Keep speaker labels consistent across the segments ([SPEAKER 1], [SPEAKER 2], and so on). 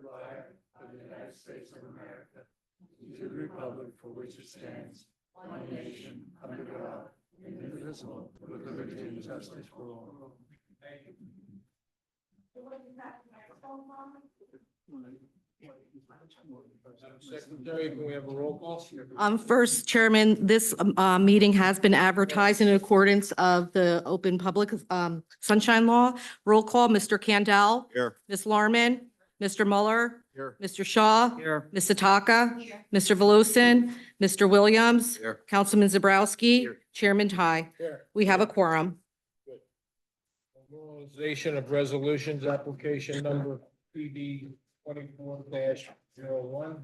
[SPEAKER 1] flag of the United States of America, to the republic for which it stands, one nation, under God, indivisible, with liberty and justice for all. Thank you. Secretary, can we have a roll call?
[SPEAKER 2] First, Chairman, this meeting has been advertised in accordance of the Open Public Sunshine Law. Roll call, Mr. Candell.
[SPEAKER 3] Here.
[SPEAKER 2] Ms. Larman. Mr. Mueller.
[SPEAKER 3] Here.
[SPEAKER 2] Mr. Shaw.
[SPEAKER 3] Here.
[SPEAKER 2] Ms. Sataka. Mr. Velosan. Mr. Williams.
[SPEAKER 3] Here.
[SPEAKER 2] Councilman Zabrowski.
[SPEAKER 3] Here.
[SPEAKER 2] Chairman Ty.
[SPEAKER 1] Here.
[SPEAKER 2] We have a quorum.
[SPEAKER 1] Memorialization of resolutions, application number PD 24-01.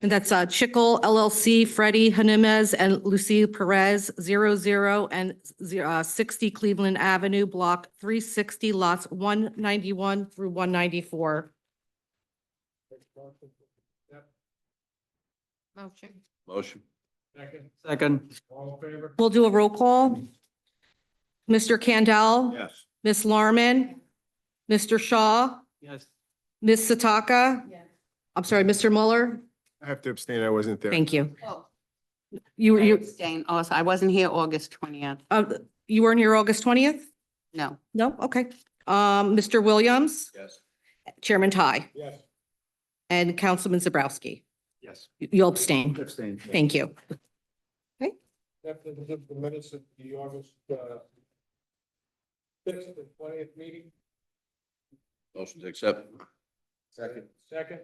[SPEAKER 2] And that's Chickle LLC, Freddie Hernandez and Lucy Perez, 00 and 60 Cleveland Avenue, Block 360, lots 191 through 194.
[SPEAKER 3] Motion.
[SPEAKER 1] Second. All in favor?
[SPEAKER 2] We'll do a roll call. Mr. Candell.
[SPEAKER 3] Yes.
[SPEAKER 2] Ms. Larman. Mr. Shaw.
[SPEAKER 1] Yes.
[SPEAKER 2] Ms. Sataka. I'm sorry, Mr. Mueller.
[SPEAKER 3] I have to abstain. I wasn't there.
[SPEAKER 2] Thank you.
[SPEAKER 4] Oh,
[SPEAKER 2] You,
[SPEAKER 4] I
[SPEAKER 2] you,
[SPEAKER 4] abstain. Also, I wasn't here August 20th.
[SPEAKER 2] you weren't here August 20th?
[SPEAKER 4] No.
[SPEAKER 2] No? Okay. Mr. Williams,
[SPEAKER 3] Yes.
[SPEAKER 2] Chairman Ty,
[SPEAKER 1] Yes.
[SPEAKER 2] and Councilman Zabrowski.
[SPEAKER 3] Yes.
[SPEAKER 2] You'll abstain.
[SPEAKER 3] Abstain.
[SPEAKER 2] Thank you.
[SPEAKER 1] After the minutes of the August 6th and 20th meeting.
[SPEAKER 3] Motion to accept.
[SPEAKER 1] Second.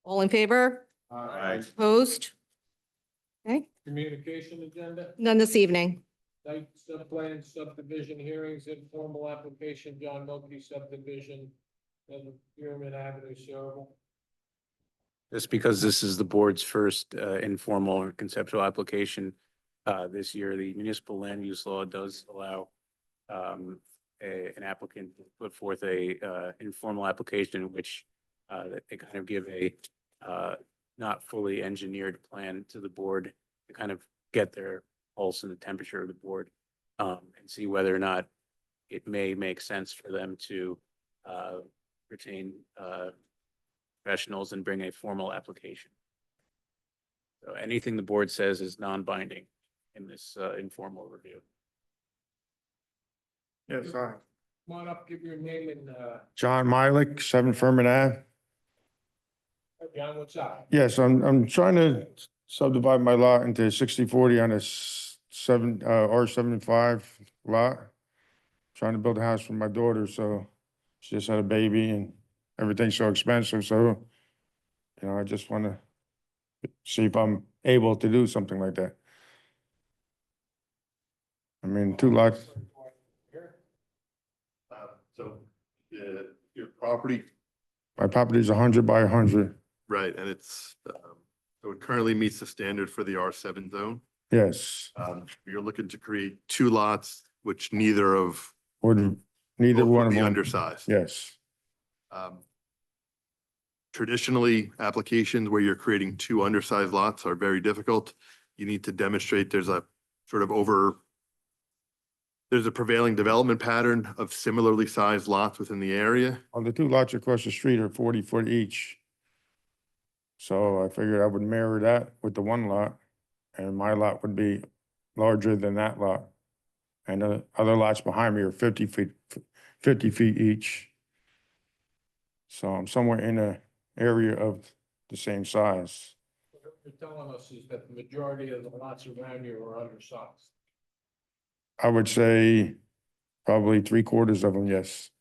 [SPEAKER 2] All in favor?
[SPEAKER 3] Aye.
[SPEAKER 2] Opposed? Okay,
[SPEAKER 1] Communication agenda,
[SPEAKER 2] none this evening.
[SPEAKER 1] site subplan subdivision hearings, informal application, John Milky subdivision, and Pyramid Avenue, Cerebral.
[SPEAKER 5] Just because this is the board's first informal or conceptual application this year, the municipal land use law does allow an applicant to put forth a informal application in which they kind of give a not fully engineered plan to the board to kind of get their pulse and the temperature of the board and see whether or not it may make sense for them to retain professionals and bring a formal application. So anything the board says is non-binding in this informal review.
[SPEAKER 6] Yes, hi.
[SPEAKER 1] Come on up, give your name and,
[SPEAKER 6] John Mylick, 7 Furman Ave.
[SPEAKER 1] John, what's up?
[SPEAKER 6] Yes, I'm trying to subdivide my lot into 60/40 on a R75 lot. Trying to build a house for my daughter, so she just had a baby and everything's so expensive, so, I just want to see if I'm able to do something like that. I mean, 2 lots.
[SPEAKER 7] So, your property,
[SPEAKER 6] My property is 100 by 100.
[SPEAKER 7] right, and it's, so it currently meets the standard for the R7 zone.
[SPEAKER 6] Yes,
[SPEAKER 7] You're looking to create 2 lots, which neither of,
[SPEAKER 6] would neither
[SPEAKER 7] both
[SPEAKER 6] one
[SPEAKER 7] would
[SPEAKER 6] of
[SPEAKER 7] be
[SPEAKER 6] them.
[SPEAKER 7] undersized.
[SPEAKER 6] Yes,
[SPEAKER 7] Traditionally, applications where you're creating 2 undersized lots are very difficult. You need to demonstrate there's a sort of there's a prevailing development pattern of similarly sized lots within the area.
[SPEAKER 6] well, the 2 lots across the street are 40 foot each. So I figured I would mirror that with the 1 lot, and my lot would be larger than that lot. And the other lots behind me are 50 feet each. So I'm somewhere in a area of the same size.
[SPEAKER 1] What you're telling us is that the majority of the lots around you are undersized.
[SPEAKER 6] I would say probably 3/4 of them, yes.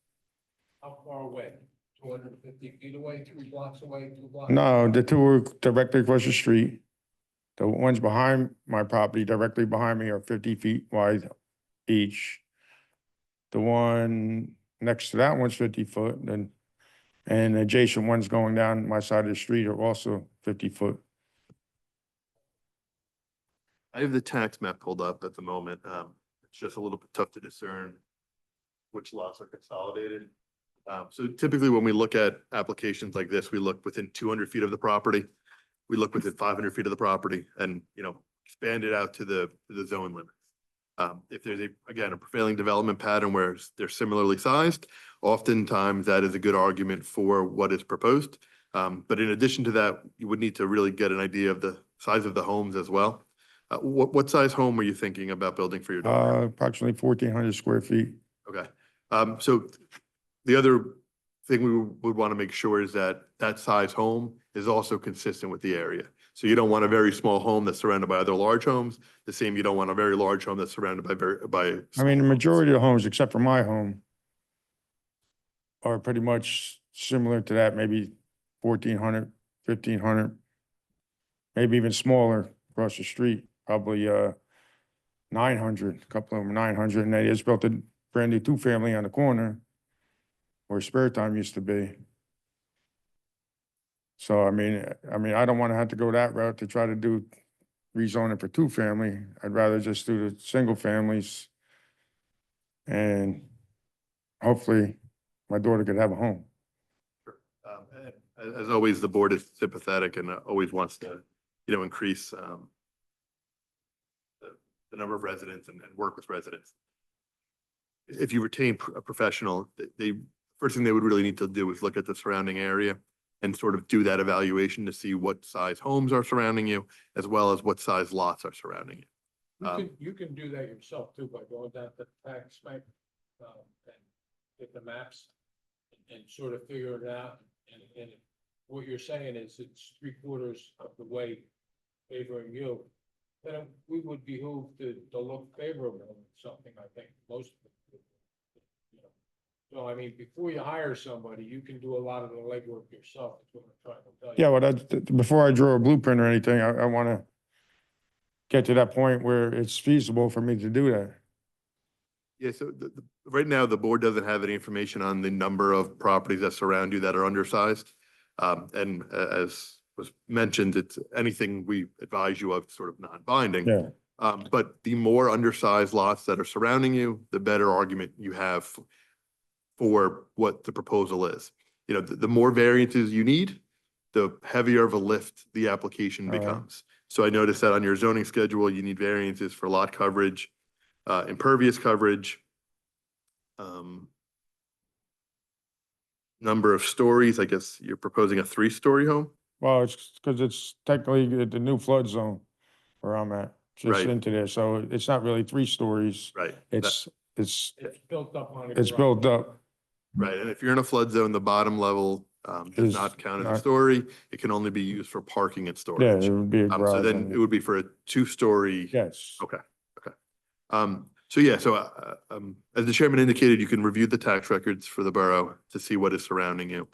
[SPEAKER 1] How far away? 250 feet away, 3 blocks away, 2 blocks?
[SPEAKER 6] No, the 2 are directly across the street. The ones behind my property, directly behind me, are 50 feet wide each. The one next to that one's 50 foot, and adjacent ones going down my side of the street are also 50 foot.
[SPEAKER 7] I have the tax map pulled up at the moment. It's just a little bit tough to discern which lots are consolidated. So typically when we look at applications like this, we look within 200 feet of the property. We look within 500 feet of the property and, expand it out to the zone limit. If there's again, a prevailing development pattern where they're similarly sized, Oftentimes, that is a good argument for what is proposed. But in addition to that, you would need to really get an idea of the size of the homes as well. What size home were you thinking about building for your daughter?
[SPEAKER 6] Approximately 1,400 square feet.
[SPEAKER 7] Okay. So the other thing we would want to make sure is that that size home is also consistent with the area. So you don't want a very small home that's surrounded by other large homes. The same, you don't want a very large home that's surrounded by.
[SPEAKER 6] I mean, the majority of the homes, except for my home, are pretty much similar to that, maybe 1,400, 1,500, maybe even smaller across the street, probably 900, a couple of them 900, and they just built a brand new two-family on the corner where Spare Time used to be. So, I mean, I don't want to have to go that route to try to do rezoning for two-family. I'd rather just do the single families. And hopefully my daughter could have a home.
[SPEAKER 7] As always, the board is sympathetic and always wants to, increase the number of residents and work with residents. If you retain a professional, first thing they would really need to do is look at the surrounding area and sort of do that evaluation to see what size homes are surrounding you, as well as what size lots are surrounding you.
[SPEAKER 1] You can do that yourself too, by going down to the tax map, and get the maps and sort of figure it out. And what you're saying is it's 3/4 of the way favoring you. Then we would behoove to look favorable on something, I think, most of it. So, I mean, before you hire somebody, you can do a lot of the legwork yourself, is what I'm trying to tell you.
[SPEAKER 6] Yeah, well, before I draw a blueprint or anything, I want to get to that point where it's feasible for me to do that.
[SPEAKER 7] Yeah, so right now, the board doesn't have any information on the number of properties that surround you that are undersized. And as was mentioned, it's anything we advise you of sort of non-binding.
[SPEAKER 6] Yeah.
[SPEAKER 7] But the more undersized lots that are surrounding you, the better argument you have for what the proposal is. The more variances you need, the heavier of a lift the application
[SPEAKER 6] All right.
[SPEAKER 7] becomes. So I noticed that on your zoning schedule, you need variances for lot coverage, impervious coverage, number of stories. I guess you're proposing a 3-story home?
[SPEAKER 6] Well, it's because it's technically the new flood zone where I'm at, just
[SPEAKER 7] Right.
[SPEAKER 6] into there. So it's not really 3 stories.
[SPEAKER 7] Right.
[SPEAKER 6] It's
[SPEAKER 1] It's built up on.
[SPEAKER 6] it's built up.
[SPEAKER 7] Right, and if you're in a flood zone, the bottom level does
[SPEAKER 6] Is
[SPEAKER 7] not count as a
[SPEAKER 6] not-
[SPEAKER 7] story. It can only be used for parking and
[SPEAKER 6] Yeah,
[SPEAKER 7] storage.
[SPEAKER 6] it would be a
[SPEAKER 7] So
[SPEAKER 6] garage.
[SPEAKER 7] then
[SPEAKER 6] on
[SPEAKER 7] it
[SPEAKER 6] it.
[SPEAKER 7] would be for a 2-story.
[SPEAKER 6] Yes.
[SPEAKER 7] As the chairman indicated, you can review the tax records for the borough to see what is surrounding you.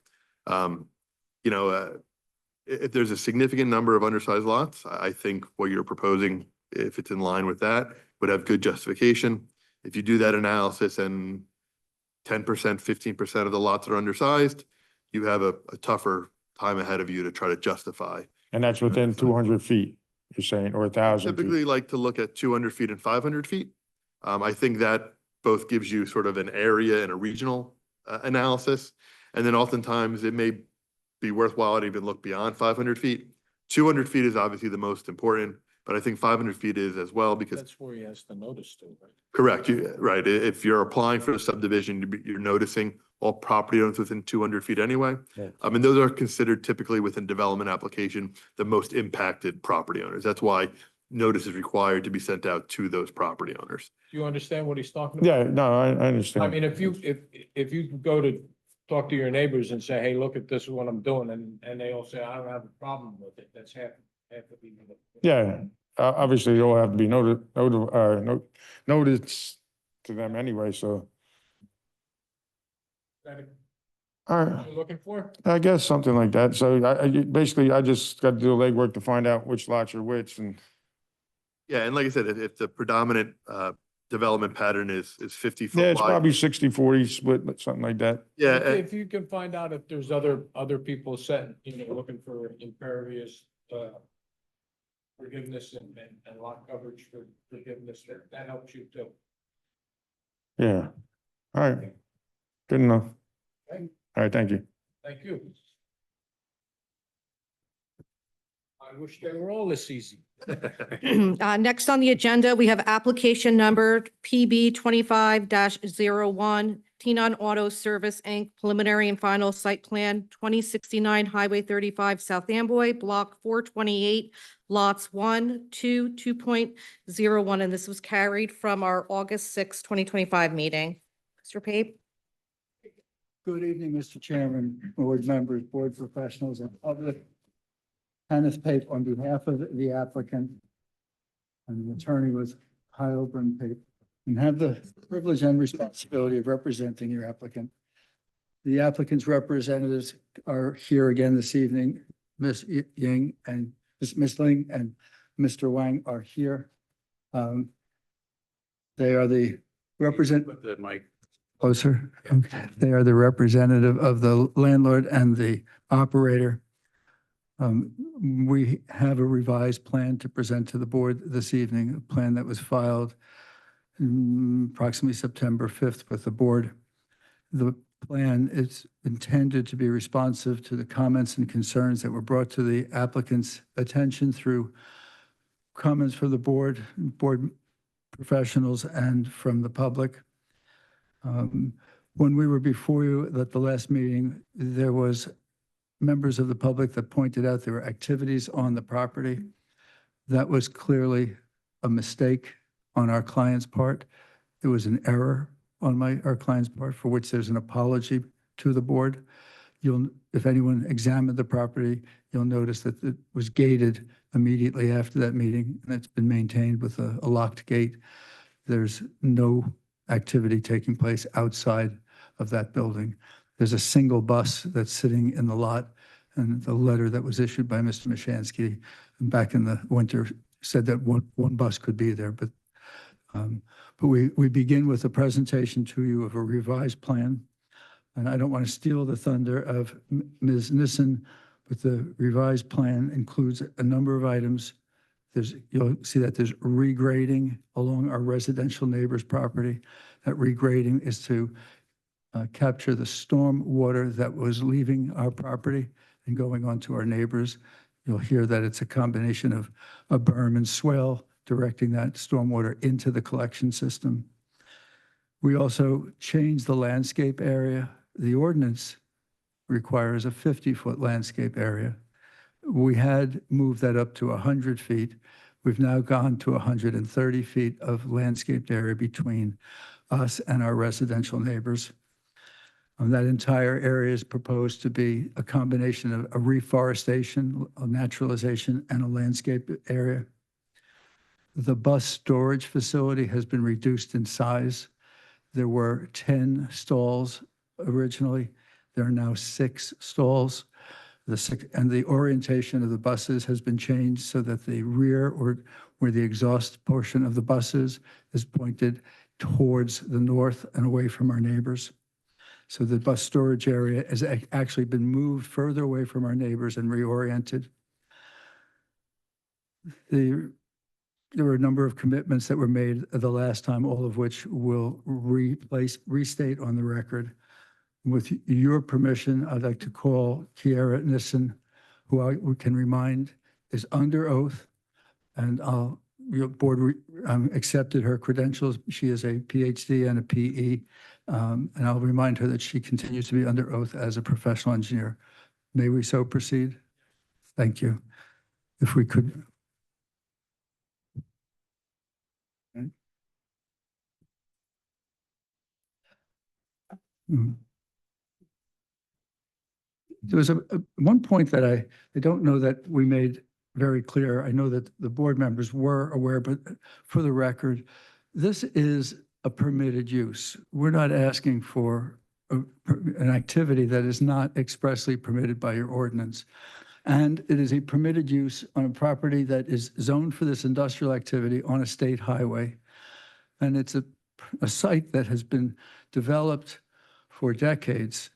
[SPEAKER 7] If there's a significant number of undersized lots, I think what you're proposing, if it's in line with that, would have good justification. If you do that analysis and 10%, 15% of the lots are undersized, you have a tougher time ahead of you to try to justify.
[SPEAKER 6] And that's within 200 feet, you're saying, or 1,000 feet.
[SPEAKER 7] Typically like to look at 200 feet and 500 feet. I think that both gives you sort of an area and a regional analysis. And then oftentimes it may be worthwhile to even look beyond 500 feet. 200 feet is obviously the most important, but I think 500 feet is as well because
[SPEAKER 1] That's where he has the notice to, right?
[SPEAKER 7] correct, right. If you're applying for a subdivision, you're noticing all property owners within 200 feet anyway.
[SPEAKER 6] Yeah.
[SPEAKER 7] And those are considered typically within development application, the most impacted property owners. That's why notice is required to be sent out to those property owners.
[SPEAKER 1] Do you understand what he's talking about?
[SPEAKER 6] Yeah, no, I understand.
[SPEAKER 1] I mean, if you go to talk to your neighbors and say, hey, look at this is what I'm doing, and they all say, I don't have a problem with it, that's half of the.
[SPEAKER 6] Yeah, obviously they'll have to be noticed to them anyway, so.
[SPEAKER 1] That
[SPEAKER 6] All
[SPEAKER 1] what
[SPEAKER 6] right,
[SPEAKER 1] you're looking for?
[SPEAKER 6] I guess something like that. So basically, I just got to do the legwork to find out which lots are which and.
[SPEAKER 7] Yeah, and like I said, if the predominant development pattern is 50
[SPEAKER 6] Yeah,
[SPEAKER 7] foot
[SPEAKER 6] it's
[SPEAKER 7] wide.
[SPEAKER 6] probably 60-40 split, but something like that.
[SPEAKER 7] Yeah,
[SPEAKER 1] If you can find out if there's other people set, looking for impervious, forgiveness and lot coverage for forgiveness, that helps you too.
[SPEAKER 6] Yeah. All right. Good enough.
[SPEAKER 1] Okay.
[SPEAKER 6] All right, thank you.
[SPEAKER 1] Thank you. I wish they were all this easy.
[SPEAKER 2] Next on the agenda, we have application number PB 25-01, Pinon Auto Service, Inc., preliminary and final site plan, 2069 Highway 35, South Amboy, Block 428, lots 1, 2, 2.01, and this was carried from our August 6, 2025 meeting. Mr. Pape?
[SPEAKER 1] Good evening, Mr. Chairman, board members, board professionals, and public. Kenneth Pape on behalf of the applicant and the attorney with Heilbrunn Pape, and have the privilege and responsibility of representing your applicant. The applicant's representatives are here again this evening. Ms. Ying and Ms. Ling and Mr. Wang are here. They are the
[SPEAKER 5] With the mic.
[SPEAKER 1] closer. Okay. They are the representative of the landlord and the operator. We have a revised plan to present to the board this evening, a plan that was filed approximately September 5th with the board. The plan is intended to be responsive to the comments and concerns that were brought to the applicant's attention through comments from the board professionals, and from the public. When we were before you at the last meeting, there was members of the public that pointed out there were activities on the property. That was clearly a mistake on our client's part. It was an error on our client's part, for which there's an apology to the board. If anyone examined the property, you'll notice that it was gated immediately after that meeting, and it's been maintained with a locked gate. There's no activity taking place outside of that building. There's a single bus that's sitting in the lot, and the letter that was issued by Mr. Mashansky back in the winter said that one bus could be there. But we begin with a presentation to you of a revised plan. And I don't want to steal the thunder of Ms. Nissen, but the revised plan includes a number of items. You'll see that there's regrading along our residential neighbor's property. That regrading is to capture the storm water that was leaving our property and going on to our neighbors. You'll hear that it's a combination of a berm and swale directing that stormwater into the collection system. We also changed the landscape area. The ordinance requires a 50-foot landscape area. We had moved that up to 100 feet. We've now gone to 130 feet of landscaped area between us and our residential neighbors. That entire area is proposed to be a combination of a reforestation, a naturalization, and a landscape area. The bus storage facility has been reduced in size. There were 10 stalls originally. There are now 6 stalls. And the orientation of the buses has been changed so that the rear, or where the exhaust portion of the buses, is pointed towards the north and away from our neighbors. So the bus storage area has actually been moved further away from our neighbors and reoriented. There were a number of commitments that were made the last time, all of which will restate on the record. With your permission, I'd like to call Kiara Nissen, who we can remind is under oath, and your board accepted her credentials. She is a PhD and a PE, and I'll remind her that she continues to be under oath as a professional engineer. May we so proceed? Thank you. If we could. There was one point that I don't know that we made very clear. I know that the board members were aware, but for the record, this is a permitted use. We're not asking for an activity that is not expressly permitted by your ordinance. And it is a permitted use on a property that is zoned for this industrial activity on a state highway. And it's a site that has been developed for decades.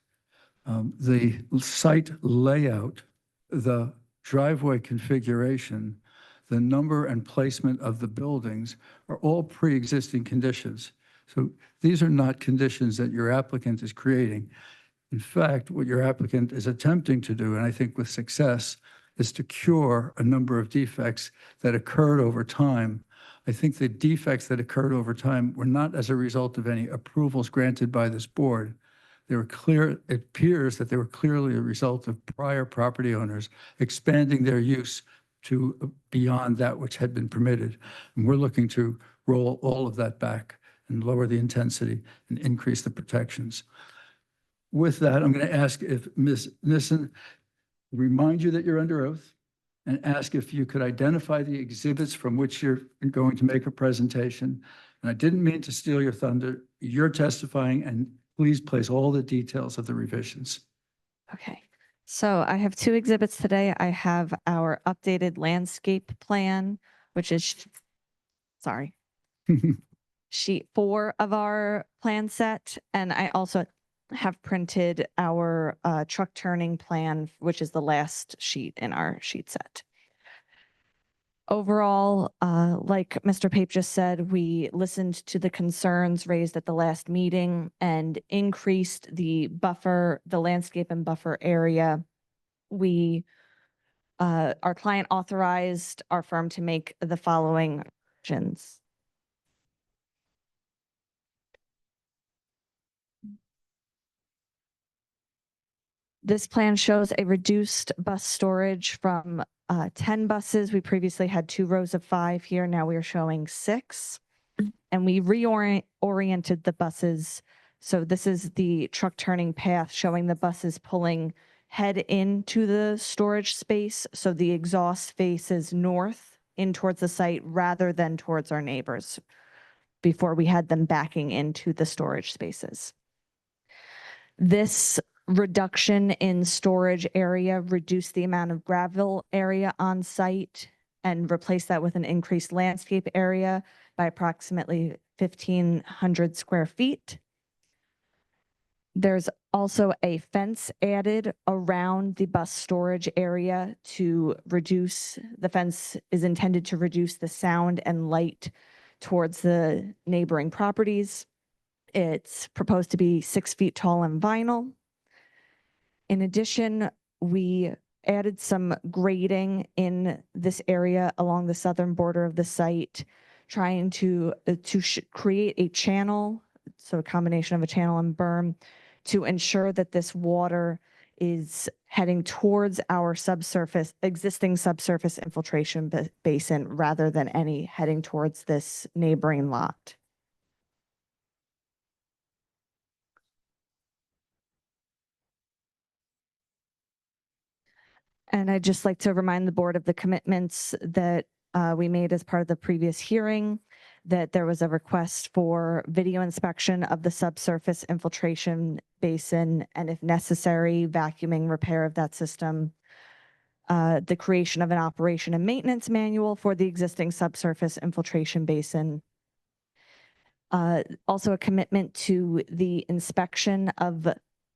[SPEAKER 1] The site layout, the driveway configuration, the number and placement of the buildings are all pre-existing conditions. So these are not conditions that your applicant is creating. In fact, what your applicant is attempting to do, and I think with success, is to cure a number of defects that occurred over time I think the defects that occurred over time were not as a result of any approvals granted by this board. They were clear, it appears that they were clearly a result of prior property owners expanding their use to beyond that which had been permitted. And we're looking to roll all of that back and lower the intensity and increase the protections. With that, I'm going to ask if Ms. Nissen, remind you that you're under oath, and ask if you could identify the exhibits from which you're going to make a presentation. And I didn't mean to steal your thunder. You're testifying, and please place all the details of the revisions.
[SPEAKER 8] Okay, so I have two exhibits today. I have our updated landscape plan, which is, sorry, sheet 4 of our plan set. And I also have printed our truck turning plan, which is the last sheet in our sheet set. Overall, like Mr. Pape just said, we listened to the concerns raised at the last meeting and increased the buffer, the landscape and buffer area. Our client authorized our firm to make the following actions. This plan shows a reduced bus storage from 10 buses. We previously had 2 rows of 5 here. Now we are showing 6. And we reoriented the buses. So this is the truck turning path showing the buses pulling head into the storage space. So the exhaust faces north in towards the site rather than towards our neighbors before we had them backing into the storage spaces. This reduction in storage area reduced the amount of gravel area on site and replaced that with an increased landscape area by approximately 1,500 square feet. There's also a fence added around the bus storage area to reduce, the fence is intended to reduce the sound and light towards the neighboring properties. It's proposed to be 6 feet tall and vinyl. In addition, we added some grading in this area along the southern border of the site, trying to create a channel, so a combination of a channel and berm, to ensure that this water is heading towards our existing subsurface infiltration basin rather than any heading towards this neighboring lot. And I'd just like to remind the board of the commitments that we made as part of the previous hearing, that there was a request for video inspection of the subsurface infiltration basin, and if necessary, vacuuming repair of that system, the creation of an operation and maintenance manual for the existing subsurface infiltration basin. Also a commitment to the inspection of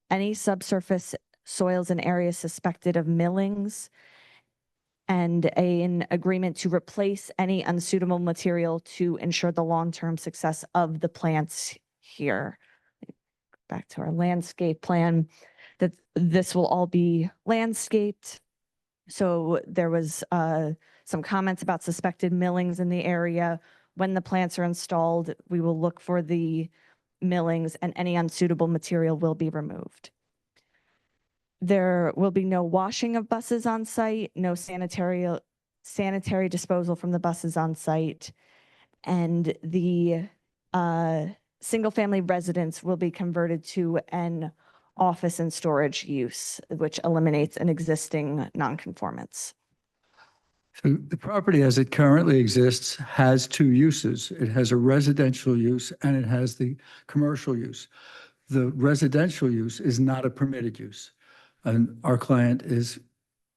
[SPEAKER 8] any subsurface soils and areas suspected of millings, and an agreement to replace any unsuitable material to ensure the long-term success of the plants here. Back to our landscape plan, that this will all be landscaped. So there was some comments about suspected millings in the area. When the plants are installed, we will look for the millings and any unsuitable material will be removed. There will be no washing of buses on site, no sanitary disposal from the buses on site, and the single-family residence will be converted to an office and storage use, which eliminates an existing nonconformance.
[SPEAKER 1] So the property as it currently exists has 2 uses. It has a residential use and it has the commercial use. The residential use is not a permitted use. And our client is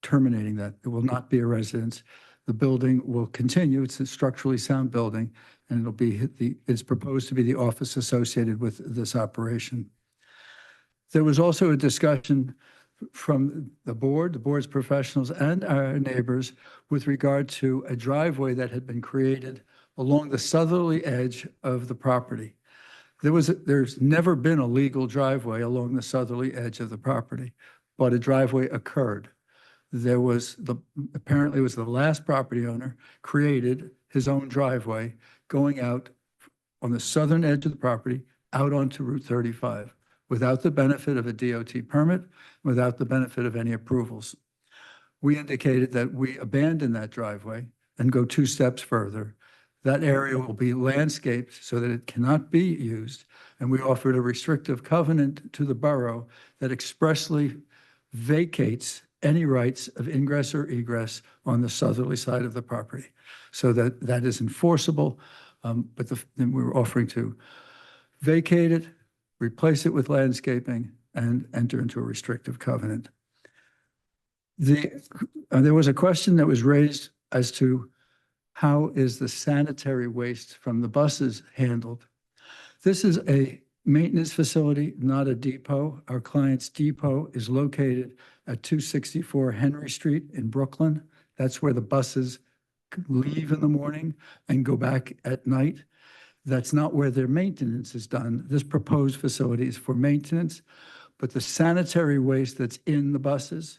[SPEAKER 1] terminating that. It will not be a residence. The building will continue. It's a structurally sound building, and it'll be it's proposed to be the office associated with this operation. There was also a discussion from the board's professionals and our neighbors with regard to a driveway that had been created along the southerly edge of the property. There's never been a legal driveway along the southerly edge of the property, but a driveway occurred. Apparently it was the last property owner created his own driveway going out on the southern edge of the property, out onto Route 35, without the benefit of a DOT permit, without the benefit of any approvals. We indicated that we abandon that driveway and go 2 steps further. That area will be landscaped so that it cannot be used, and we offered a restrictive covenant to the borough that expressly vacates any rights of ingress or egress on the southerly side of the property, so that that is enforceable. Then we were offering to vacate it, replace it with landscaping, and enter into a restrictive covenant. There was a question that was raised as to how is the sanitary waste from the buses handled? This is a maintenance facility, not a depot. Our client's depot is located at 264 Henry Street in Brooklyn. That's where the buses leave in the morning and go back at night. That's not where their maintenance is done. This proposed facility is for maintenance, but the sanitary waste that's in the buses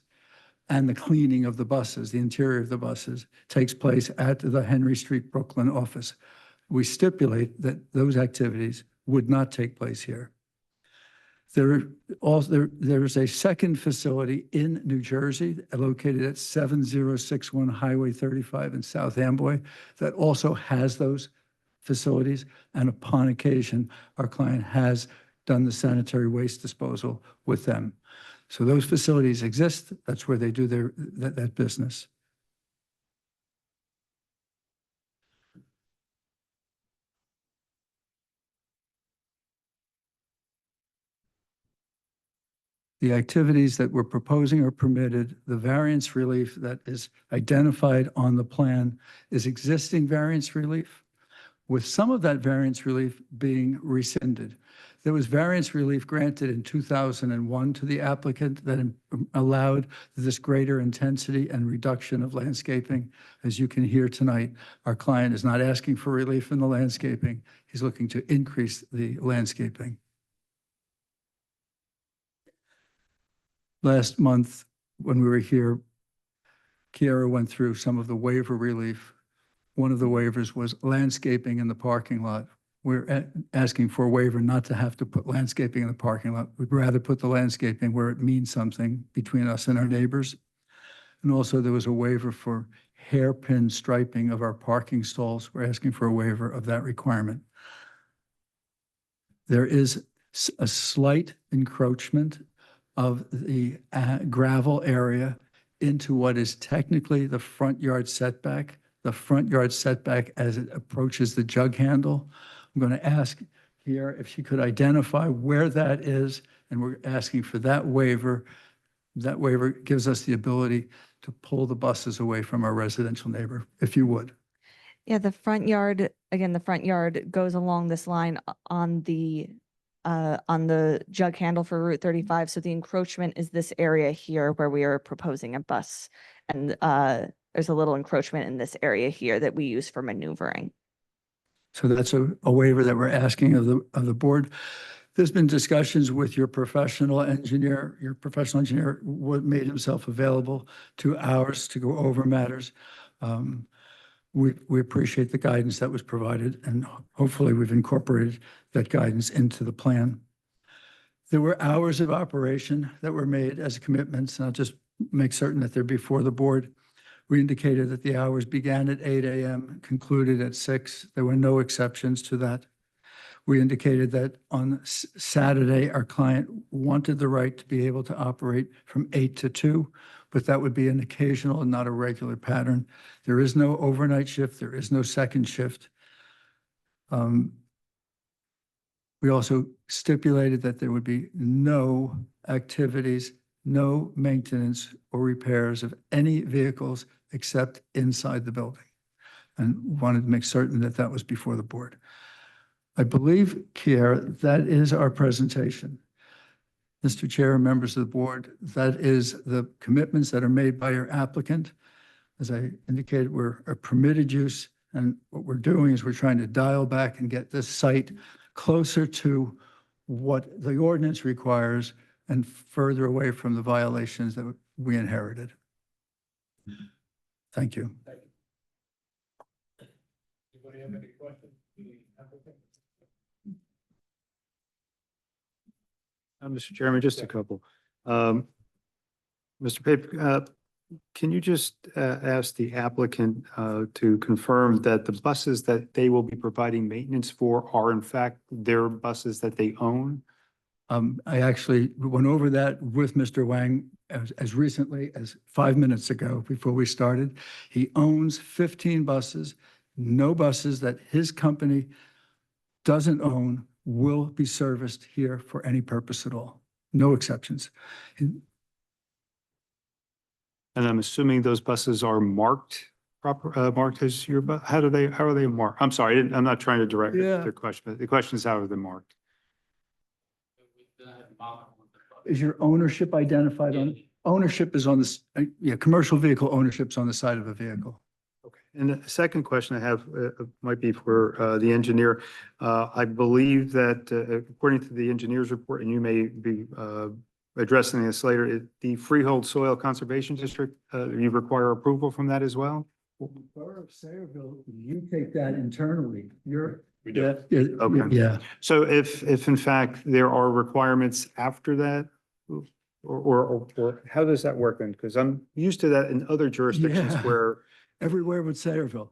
[SPEAKER 1] and the cleaning of the buses, the interior of the buses, takes place at the Henry Street, Brooklyn office. We stipulate that those activities would not take place here. There is a second facility in New Jersey located at 7061 Highway 35 in South Amboy that also has those facilities. And upon occasion, our client has done the sanitary waste disposal with them. So those facilities exist. That's where they do that business. The activities that we're proposing are permitted. The variance relief that is identified on the plan is existing variance relief, with some of that variance relief being rescinded. There was variance relief granted in 2001 to the applicant that allowed this greater intensity and reduction of landscaping. As you can hear tonight, our client is not asking for relief in the landscaping. He's looking to increase the landscaping. Last month, when we were here, Kiara went through some of the waiver relief. One of the waivers was landscaping in the parking lot. We're asking for a waiver not to have to put landscaping in the parking lot. We'd rather put the landscaping where it means something between us and our neighbors. And also there was a waiver for hairpin striping of our parking stalls. We're asking for a waiver of that requirement. There is a slight encroachment of the gravel area into what is technically the front yard setback. The front yard setback as it approaches the jug handle. I'm going to ask here if she could identify where that is, and we're asking for that waiver. That waiver gives us the ability to pull the buses away from our residential neighbor, if you would.
[SPEAKER 8] Yeah, the front yard, again, the front yard goes along this line on the jug handle for Route 35. So the encroachment is this area here where we are proposing a bus. And there's a little encroachment in this area here that we use for maneuvering.
[SPEAKER 1] So that's a waiver that we're asking of the board. There's been discussions with your professional engineer. Your professional engineer made himself available to ours to go over matters. We appreciate the guidance that was provided, and hopefully we've incorporated that guidance into the plan. There were hours of operation that were made as commitments, and I'll just make certain that they're before the board. We indicated that the hours began at 8 a.m., concluded at 6. There were no exceptions to that. We indicated that on Saturday, our client wanted the right to be able to operate from 8 to 2, but that would be an occasional and not a regular pattern. There is no overnight shift. There is no second shift. We also stipulated that there would be no activities, no maintenance or repairs of any vehicles except inside the building, and wanted to make certain that that was before the board. I believe, Kier, that is our presentation. Mr. Chair and members of the board, that is the commitments that are made by your applicant. As I indicated, we're a permitted use, and what we're doing is we're trying to dial back and get this site closer to what the ordinance requires and further away from the violations that we inherited. Thank you. Anybody have any questions? for the applicant?
[SPEAKER 9] Mr. Chairman, just a couple. Mr. Pape, can you just ask the applicant to confirm that the buses that they will be providing maintenance for are in fact their buses that they own?
[SPEAKER 10] I actually went over that with Mr. Wang as recently as 5 minutes ago before we started. He owns 15 buses. No buses that his company doesn't own will be serviced here for any purpose at all. No exceptions.
[SPEAKER 9] And I'm assuming those buses are marked marked as your, how are they marked? I'm sorry, I'm not trying to direct
[SPEAKER 10] Yeah.
[SPEAKER 9] the question, but the question is how are they marked?
[SPEAKER 10] Is your ownership identified on, ownership is on this, yeah, commercial vehicle ownership's on the side of a vehicle.
[SPEAKER 9] Okay. And the second question I have might be for the engineer. I believe that according to the engineer's report, and you may be addressing this later, the Freehold Soil Conservation District, you require approval from that as well?
[SPEAKER 10] Borough of Sayreville, you take that internally. You're.
[SPEAKER 7] We do.
[SPEAKER 10] Yeah.
[SPEAKER 9] Okay.
[SPEAKER 10] Yeah.
[SPEAKER 9] So if in fact there are requirements after that, or how does that work then? Because I'm used to that in other jurisdictions
[SPEAKER 10] Yeah.
[SPEAKER 9] where,
[SPEAKER 10] Everywhere with Sayreville.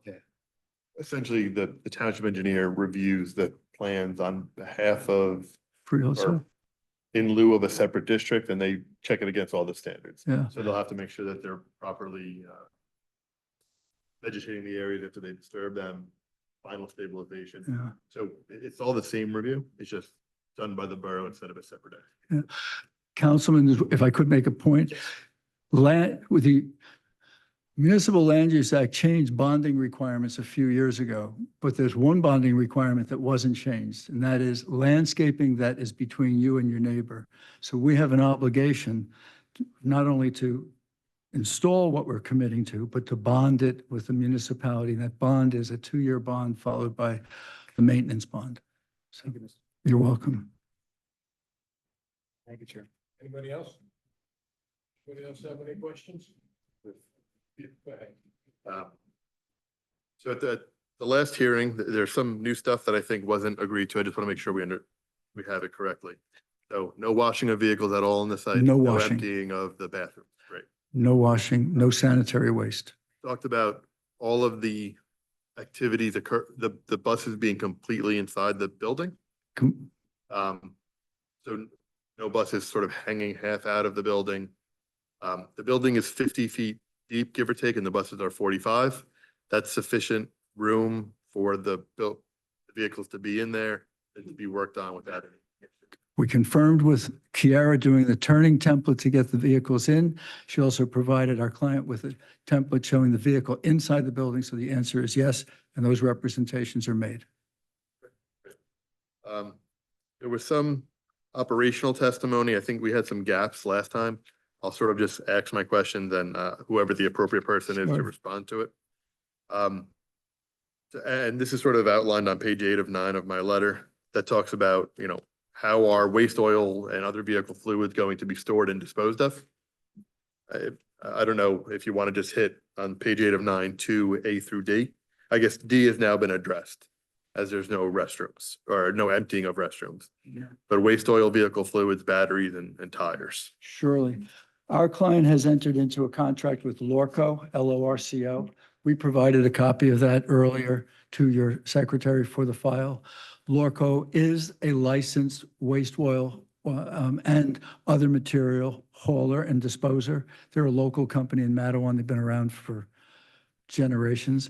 [SPEAKER 7] Essentially, the township engineer reviews the plans on behalf of,
[SPEAKER 10] Freehold
[SPEAKER 7] or
[SPEAKER 10] Soil.
[SPEAKER 7] in lieu of a separate district, and they check it against all the standards.
[SPEAKER 10] Yeah.
[SPEAKER 7] So they'll have to make sure that they're properly vegetating the areas after they disturb them, final stabilization.
[SPEAKER 10] Yeah.
[SPEAKER 7] So it's all the same review. It's just done by the borough instead of a separate entity.
[SPEAKER 10] Councilman, if I could make a point, with the Municipal Land Use Act changed bonding requirements a few years ago, but there's one bonding requirement that wasn't changed, and that is landscaping that is between you and your neighbor. So we have an obligation not only to install what we're committing to, but to bond it with the municipality. That bond is a 2-year bond followed by the maintenance bond. So you're welcome.
[SPEAKER 9] thank you, Chair.
[SPEAKER 1] Anybody else? Anybody else have any questions? Go ahead.
[SPEAKER 7] So at the last hearing, there's some new stuff that I think wasn't agreed to. I just want to make sure we have it correctly. So no washing of vehicles at all on the site?
[SPEAKER 10] No washing.
[SPEAKER 7] Emptying of the bathrooms, right?
[SPEAKER 10] No washing, no sanitary waste.
[SPEAKER 7] Talked about all of the activities occur, the buses being completely inside the building.
[SPEAKER 10] Com-
[SPEAKER 7] So no buses sort of hanging half out of the building. The building is 50 feet deep, give or take, and the buses are 45. That's sufficient room for the vehicles to be in there and to be worked on without any.
[SPEAKER 10] We confirmed with Kiara doing the turning template to get the vehicles in. She also provided our client with a template showing the vehicle inside the building. So the answer is yes, and those representations are made.
[SPEAKER 7] There was some operational testimony. I think we had some gaps last time. I'll sort of just ask my questions and whoever the appropriate person is to
[SPEAKER 10] Sure.
[SPEAKER 7] respond to it. And this is sort of outlined on page 8 of 9 of my letter that talks about, how are waste oil and other vehicle fluids going to be stored and disposed of? I don't know if you want to just hit on page 8 of 9, 2A through D. I guess D has now been addressed as there's no restrooms or no emptying of restrooms. But waste oil, vehicle fluids, batteries and tires.
[SPEAKER 10] Surely. Our client has entered into a contract with Lorco, LORCO. We provided a copy of that earlier to your secretary for the file. Lorco is a licensed waste oil and other material hauler and disposer. They're a local company in Matawan. They've been around for generations.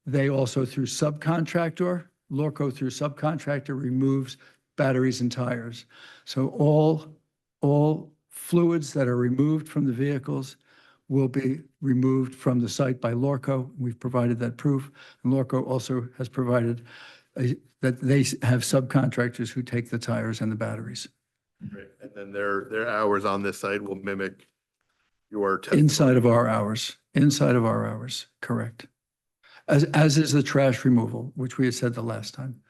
[SPEAKER 10] They also through subcontractor, Lorco through subcontractor removes batteries and tires. So all fluids that are removed from the vehicles will be removed from the site by Lorco. We've provided that proof. And Lorco also has provided that they have subcontractors who take the tires and the batteries.
[SPEAKER 7] Right. And then their hours on this site will mimic your. testimony.
[SPEAKER 10] Inside of our hours, correct. As is the trash removal, which we had said the last time,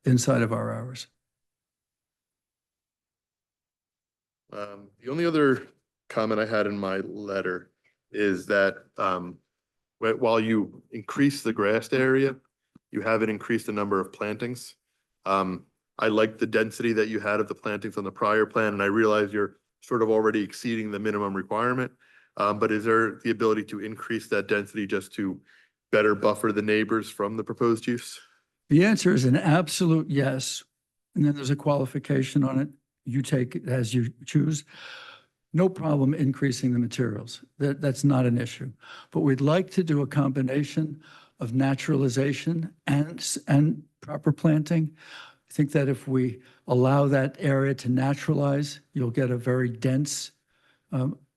[SPEAKER 10] inside of our hours.
[SPEAKER 7] The only other comment I had in my letter is that while you increase the grassed area, you haven't increased the number of plantings. I like the density that you had of the plantings on the prior plan, and I realize you're sort of already exceeding the minimum requirement. But is there the ability to increase that density just to better buffer the neighbors from the proposed use?
[SPEAKER 10] The answer is an absolute yes. And then there's a qualification on it. You take it as you choose. No problem increasing the materials. That's not an issue. But we'd like to do a combination of naturalization and proper planting. I think that if we allow that area to naturalize, you'll get a very dense,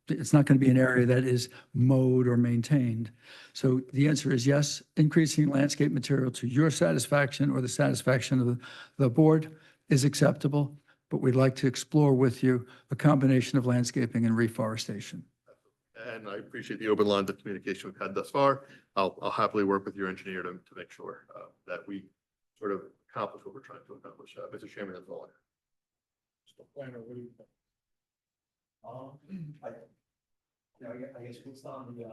[SPEAKER 10] it's not going to be an area that is mowed or maintained. So the answer is yes, increasing landscape material to your satisfaction or the satisfaction of the board is acceptable, but we'd like to explore with you a combination of landscaping and reforestation.
[SPEAKER 7] And I appreciate the open lines of communication we've had thus far. I'll happily work with your engineer to make sure that we sort of accomplish what we're trying to accomplish. Mr. Chairman, that's all I have.
[SPEAKER 1] Mr. Planner, what do you think? I guess what's on the,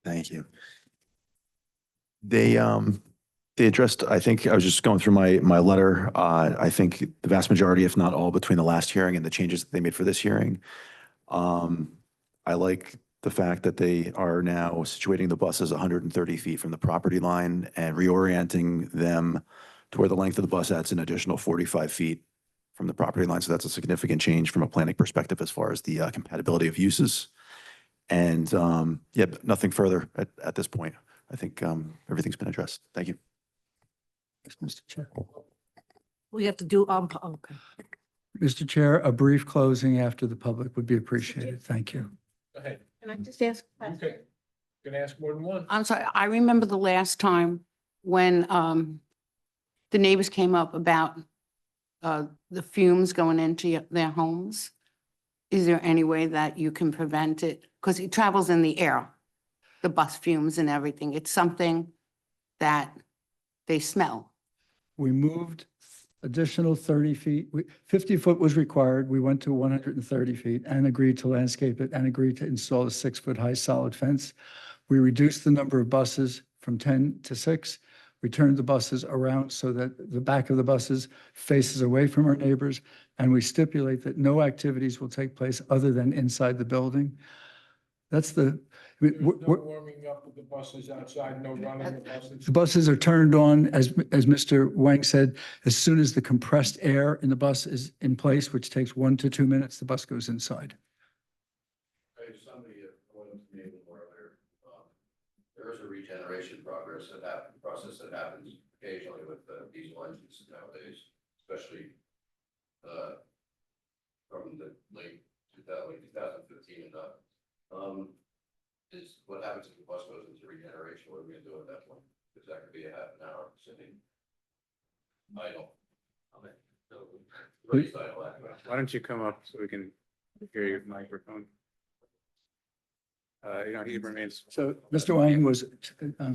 [SPEAKER 11] Thank you. They addressed, I think, I was just going through my letter. I think the vast majority, if not all, between the last hearing and the changes that they made for this hearing. I like the fact that they are now situating the buses 130 feet from the property line and reorienting them to where the length of the bus adds an additional 45 feet from the property line. So that's a significant change from a planning perspective as far as the compatibility of uses. And yeah, nothing further at this point. I think everything's been addressed. Thank you.
[SPEAKER 10] Mr. Chair.
[SPEAKER 2] We have to do, okay.
[SPEAKER 10] Mr. Chair, a brief closing after the public would be appreciated. Thank you.
[SPEAKER 1] go ahead.
[SPEAKER 4] Can I just ask? a
[SPEAKER 1] You
[SPEAKER 4] question?
[SPEAKER 1] can ask more than one.
[SPEAKER 4] I'm sorry, I remember the last time when the neighbors came up about the fumes going into their homes. Is there any way that you can prevent it? Because it travels in the air, the bus fumes and everything. It's something that they smell.
[SPEAKER 10] We moved additional 30 feet. 50 foot was required. We went to 130 feet and agreed to landscape it and agreed to install a 6-foot high solid fence. We reduced the number of buses from 10 to 6. We turned the buses around so that the back of the buses faces away from our neighbors. And we stipulate that no activities will take place other than inside the building. That's the, I mean,
[SPEAKER 1] Warming up of the buses outside, no running the buses.
[SPEAKER 10] the buses are turned on, as Mr. Wang said, as soon as the compressed air in the bus is in place, which takes 1 to 2 minutes, the bus goes inside.
[SPEAKER 3] Somebody pointed to me earlier, there is a regeneration process that happens occasionally with diesel engines nowadays, especially from the late 2015 and up. Is what happens if the bus goes into regeneration? What are we gonna do at that point? Because that could be a half an hour sitting idle. Raised idle, actually.
[SPEAKER 5] Why don't you come up so we can hear your microphone? He remains.
[SPEAKER 10] So Mr. Wang was.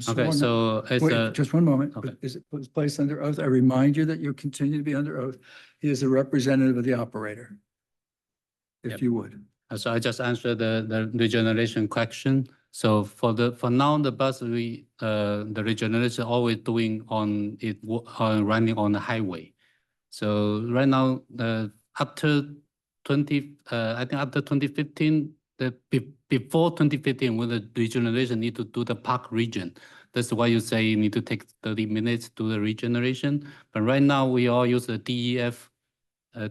[SPEAKER 12] Okay, so it's
[SPEAKER 10] Wait, just one moment.
[SPEAKER 12] okay.
[SPEAKER 10] Is it was placed under oath? I remind you that you continue to be under oath. He is a representative of the operator. If
[SPEAKER 12] Yep.
[SPEAKER 10] you would.
[SPEAKER 12] So I just answered the regeneration question. So for now, the bus, the regeneration always doing on it, running on the highway. So right now, after 2015, before 2015, when the regeneration need to do the park region. That's why you say you need to take 30 minutes to do the regeneration. But right now, we all use the DEF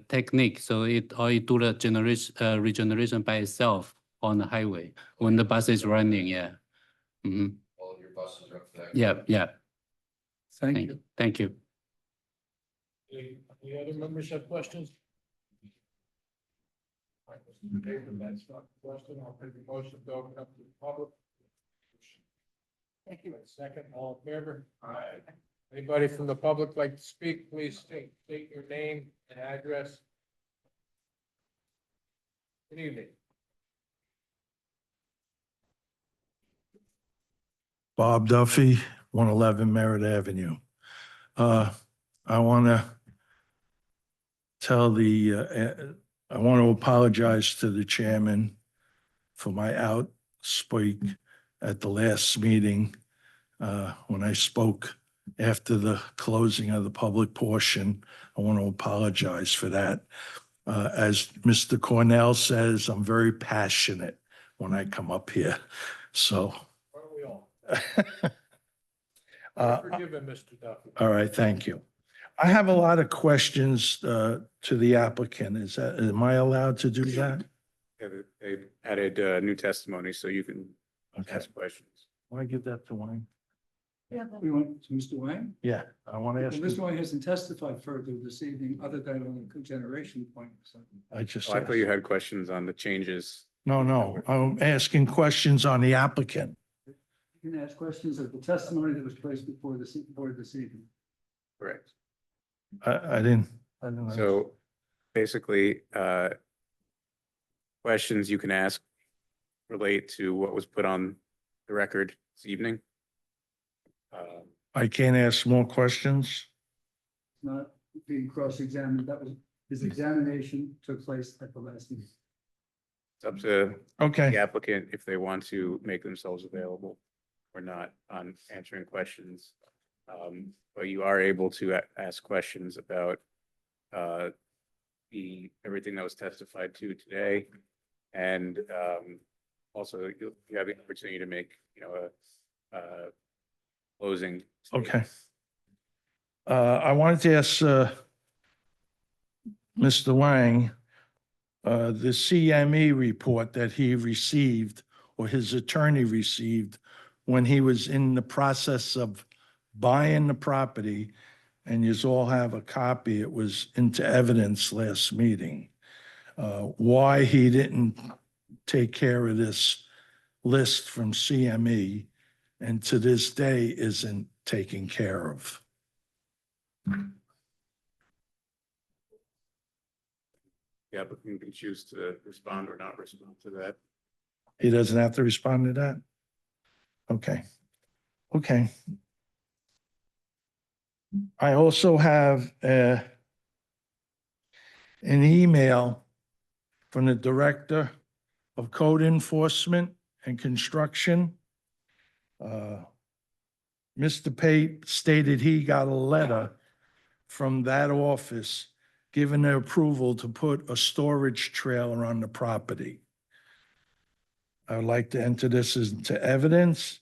[SPEAKER 12] technique, so it do the regeneration by itself on the highway when the bus is running. Yeah. Mm-hmm.
[SPEAKER 3] All of your buses are up to that.
[SPEAKER 12] Yeah. Yeah.
[SPEAKER 10] Thank you.
[SPEAKER 12] Thank you.
[SPEAKER 1] Any other members have questions? Okay, then that's not the question. I'll take a motion to open up to the public.
[SPEAKER 4] Thank you.
[SPEAKER 1] Second, all in favor? Aye. Anybody from the public like to speak, please state your name and address. Good evening.
[SPEAKER 13] Bob Duffy, 111 Merritt Avenue. I want to I want to apologize to the chairman for my outspeak at the last meeting, when I spoke after the closing of the public portion. I want to apologize for that. As Mr. Cornell says, I'm very passionate when I come up here, so.
[SPEAKER 5] Aren't we all?
[SPEAKER 13] Forgiven,
[SPEAKER 5] Mr. Duffy.
[SPEAKER 13] All right, thank you. I have a lot of questions to the applicant. Am I allowed to do that?
[SPEAKER 5] They added new testimony, so you can
[SPEAKER 13] Okay.
[SPEAKER 5] ask questions.
[SPEAKER 13] Want to give that to Wayne?
[SPEAKER 1] We went to Mr. Wang.
[SPEAKER 13] Yeah, I want to ask.
[SPEAKER 1] Mr. Wang hasn't testified further this evening, other than on the cogeneration point, so.
[SPEAKER 13] I just.
[SPEAKER 5] Oh, I thought you had questions on the changes.
[SPEAKER 13] No, I'm asking questions on the applicant.
[SPEAKER 1] You can ask questions of the testimony that was placed before the board this evening.
[SPEAKER 5] Correct.
[SPEAKER 13] I didn't.
[SPEAKER 5] So basically, questions you can ask relate to what was put on the record this evening.
[SPEAKER 13] I can't ask more questions?
[SPEAKER 1] Not being cross-examined, that was, his examination took place at the last meeting.
[SPEAKER 5] It's up to
[SPEAKER 13] Okay,
[SPEAKER 5] the applicant if they want to make themselves available or not on answering questions. But you are able to ask questions about everything that was testified to today. And also you have the opportunity to make, a closing.
[SPEAKER 13] okay. I wanted to ask Mr. Wang, the CME report that he received or his attorney received when he was in the process of buying the property, and you all have a copy, it was into evidence last meeting. Why he didn't take care of this list from CME and to this day isn't taken care of.
[SPEAKER 5] The applicant can choose to respond or not respond to that.
[SPEAKER 13] He doesn't have to respond to that? Okay. Okay. I also have an email from the Director of Code Enforcement and Construction. Mr. Pate stated he got a letter from that office giving the approval to put a storage trailer on the property. I would like to enter this into evidence.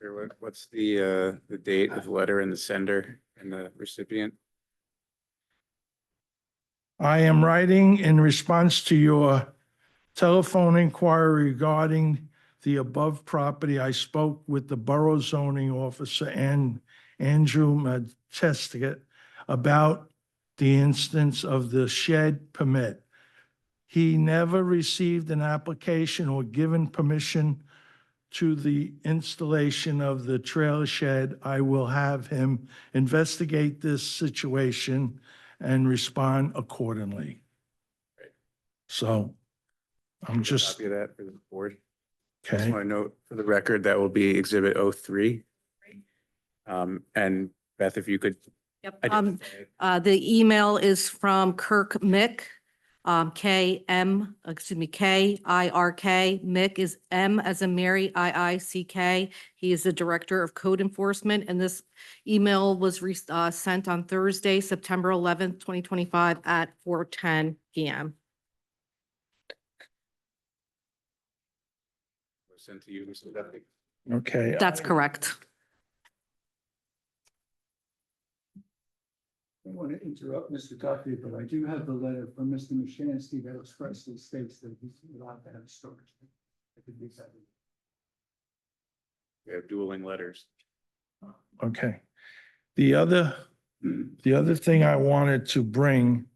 [SPEAKER 5] Sure, what's the date of the letter and the sender and the recipient?
[SPEAKER 13] I am writing in response to your telephone inquiry regarding the above property. I spoke with the Borough Zoning Officer and Andrew Majestic about the instance of the shed permit. He never received an application or given permission to the installation of the trailer shed. I will have him investigate this situation and respond accordingly. So I'm just,
[SPEAKER 5] Copy of that for the board. Just
[SPEAKER 13] okay,
[SPEAKER 5] want to note for the record, that will be Exhibit 03. And Beth, if you could.
[SPEAKER 2] Yep.
[SPEAKER 5] identify it.
[SPEAKER 2] The email is from Kirk Mick, Kirk, Mick is M as in Mary, IICK. He is the Director of Code Enforcement, and this email was sent on Thursday, September 11th, 2025 at 4:10 PM.
[SPEAKER 5] Was sent to you, Mr. Duffy.
[SPEAKER 13] okay.
[SPEAKER 2] That's correct.
[SPEAKER 1] I don't want to interrupt Mr. Duffy, but I do have the letter from Mr. Mashansky that expressly states that he's allowed to have storage. I could read that.
[SPEAKER 5] We have dueling letters.
[SPEAKER 13] Okay. The other thing I wanted to bring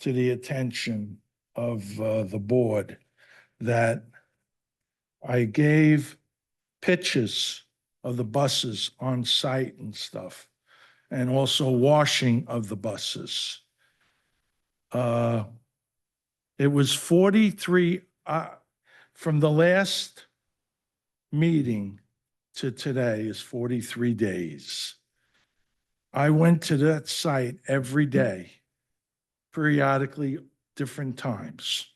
[SPEAKER 13] to the attention of the board, that I gave pictures of the buses on site and stuff, and also washing of the buses. It was 43, from the last meeting to today is 43 days. I went to that site every day, periodically, different times.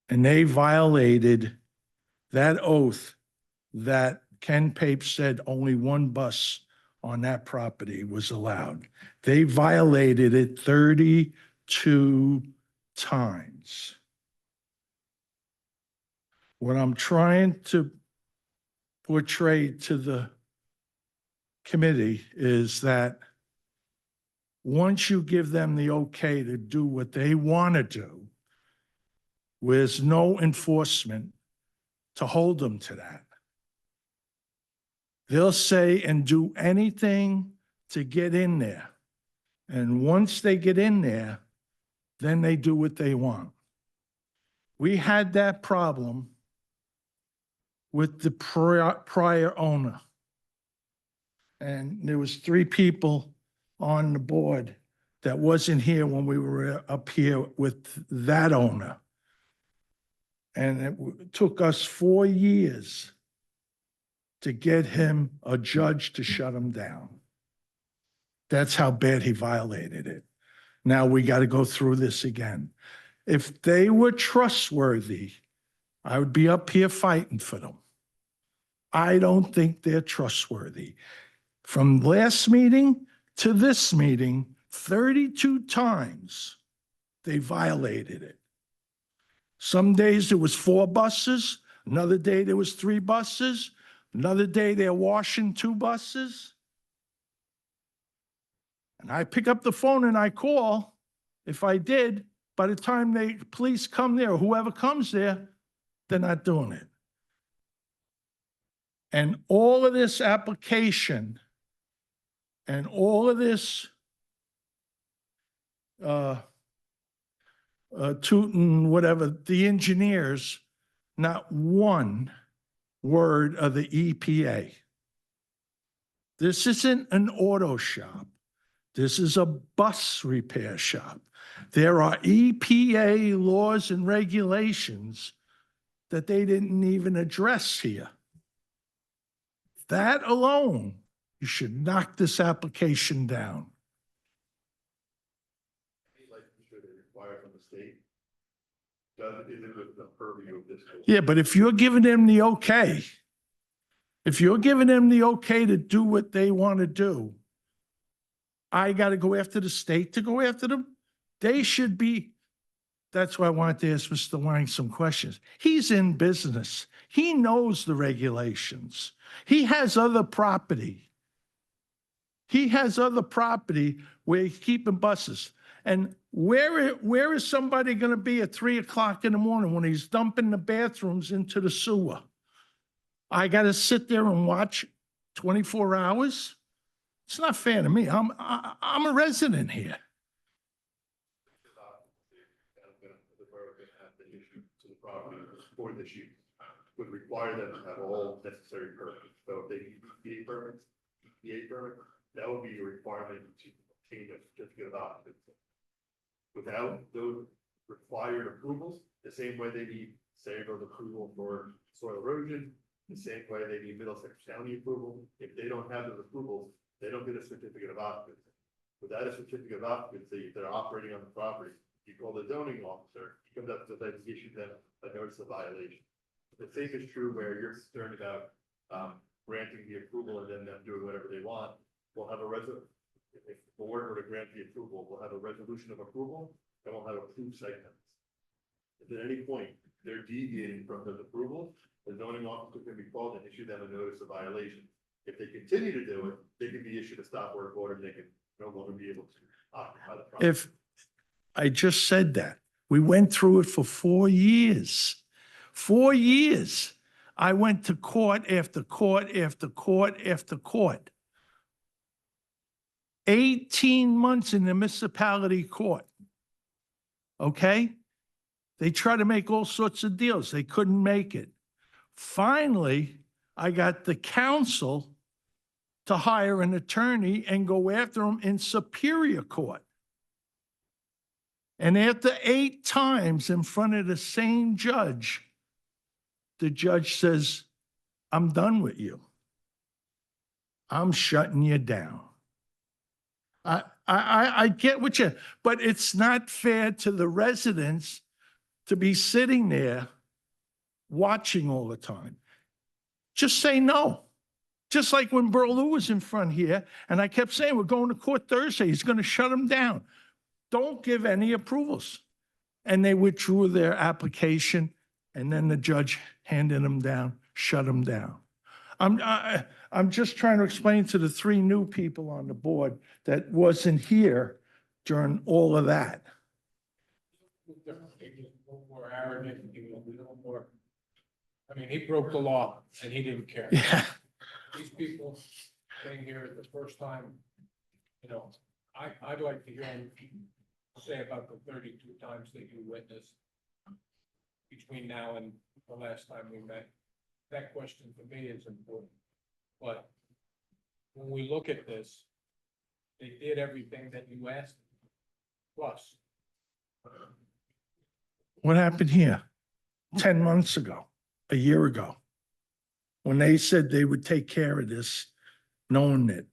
[SPEAKER 13] And they violated that oath that Ken Pape said only one bus on that property was allowed. They violated it 32 times. What I'm trying to portray to the committee is that once you give them the okay to do what they want to do, there's no enforcement to hold them to that. They'll say and do anything to get in there. And once they get in there, then they do what they want. We had that problem with the prior owner. And there was 3 people on the board that wasn't here when we were up here with that owner. And it took us 4 years to get him a judge to shut him down. That's how bad he violated it. Now we got to go through this again. If they were trustworthy, I would be up here fighting for them. I don't think they're trustworthy. From last meeting to this meeting, 32 times they violated it. Some days there was 4 buses, another day there was 3 buses, another day they're washing 2 buses. And I pick up the phone and I call. If I did, by the time the police come there, or whoever comes there, they're not doing it. And all of this application and all of this tooting, whatever, the engineers, not one word of the EPA. This isn't an auto shop. This is a bus repair shop. There are EPA laws and regulations that they didn't even address here. That alone, you should knock this application down.
[SPEAKER 7] Any license should be required from the state. Is it within the purview of this?
[SPEAKER 13] Yeah, but if you're giving them the okay, if you're giving them the okay to do what they want to do, I got to go after the state to go after them? They should be. That's why I wanted to ask Mr. Lang some questions. He's in business. He knows the regulations. He has other property. He has other property where he's keeping buses. And where is somebody going to be at 3 o'clock in the morning when he's dumping the bathrooms into the sewer? I got to sit there and watch 24 hours? It's not fair to me. I'm a resident here.
[SPEAKER 7] The borough can have the issue to the property for this use, would require them to have all necessary permits. So if they need EPA permit, that would be a requirement to obtain a certificate of occupancy. Without those required approvals, the same way they need Sangerville's approval for soil erosion, the same way they need Middlesex County approval, if they don't have those approvals, they don't get a certificate of occupancy. Without a certificate of occupancy, if they're operating on the property, you call the zoning officer, he comes up to them, issue them a notice of violation. The same is true where you're concerned about granting the approval and then them doing whatever they want. We'll have a if the board were to grant the approval, we'll have a resolution of approval and we'll have approved site plans. If at any point they're deviating from those approvals, the zoning officer can be called and issue them a notice of violation. If they continue to do it, they can be issued a stop work order and they can no longer be able to occupy the property.
[SPEAKER 13] If I just said that, we went through it for 4 years. 4 years. I went to court after court after court after court. 18 months in the municipality court. Okay? They tried to make all sorts of deals. They couldn't make it. Finally, I got the council to hire an attorney and go after them in Superior Court. And after 8 times in front of the same judge, the judge says, I'm done with you. I'm shutting you down. I get what you, but it's not fair to the residents to be sitting there watching all the time. Just say no. Just like when Berlou was in front here, and I kept saying, we're going to court Thursday, he's going to shut them down. Don't give any approvals. And they withdrew their application, and then the judge handed them down, shut them down. I'm just trying to explain to the three new people on the board that wasn't here during all of that.
[SPEAKER 1] A little more arrogant, he was a little more, I mean, he broke the law and he didn't care.
[SPEAKER 13] Yeah.
[SPEAKER 1] These people came here the first time, you know, I'd like to hear him say about the 32 times that you witnessed between now and the last time we met. That question for me is important. But when we look at this, they did everything that you asked plus.
[SPEAKER 13] What happened here 10 months ago, a year ago? When they said they would take care of this, knowing that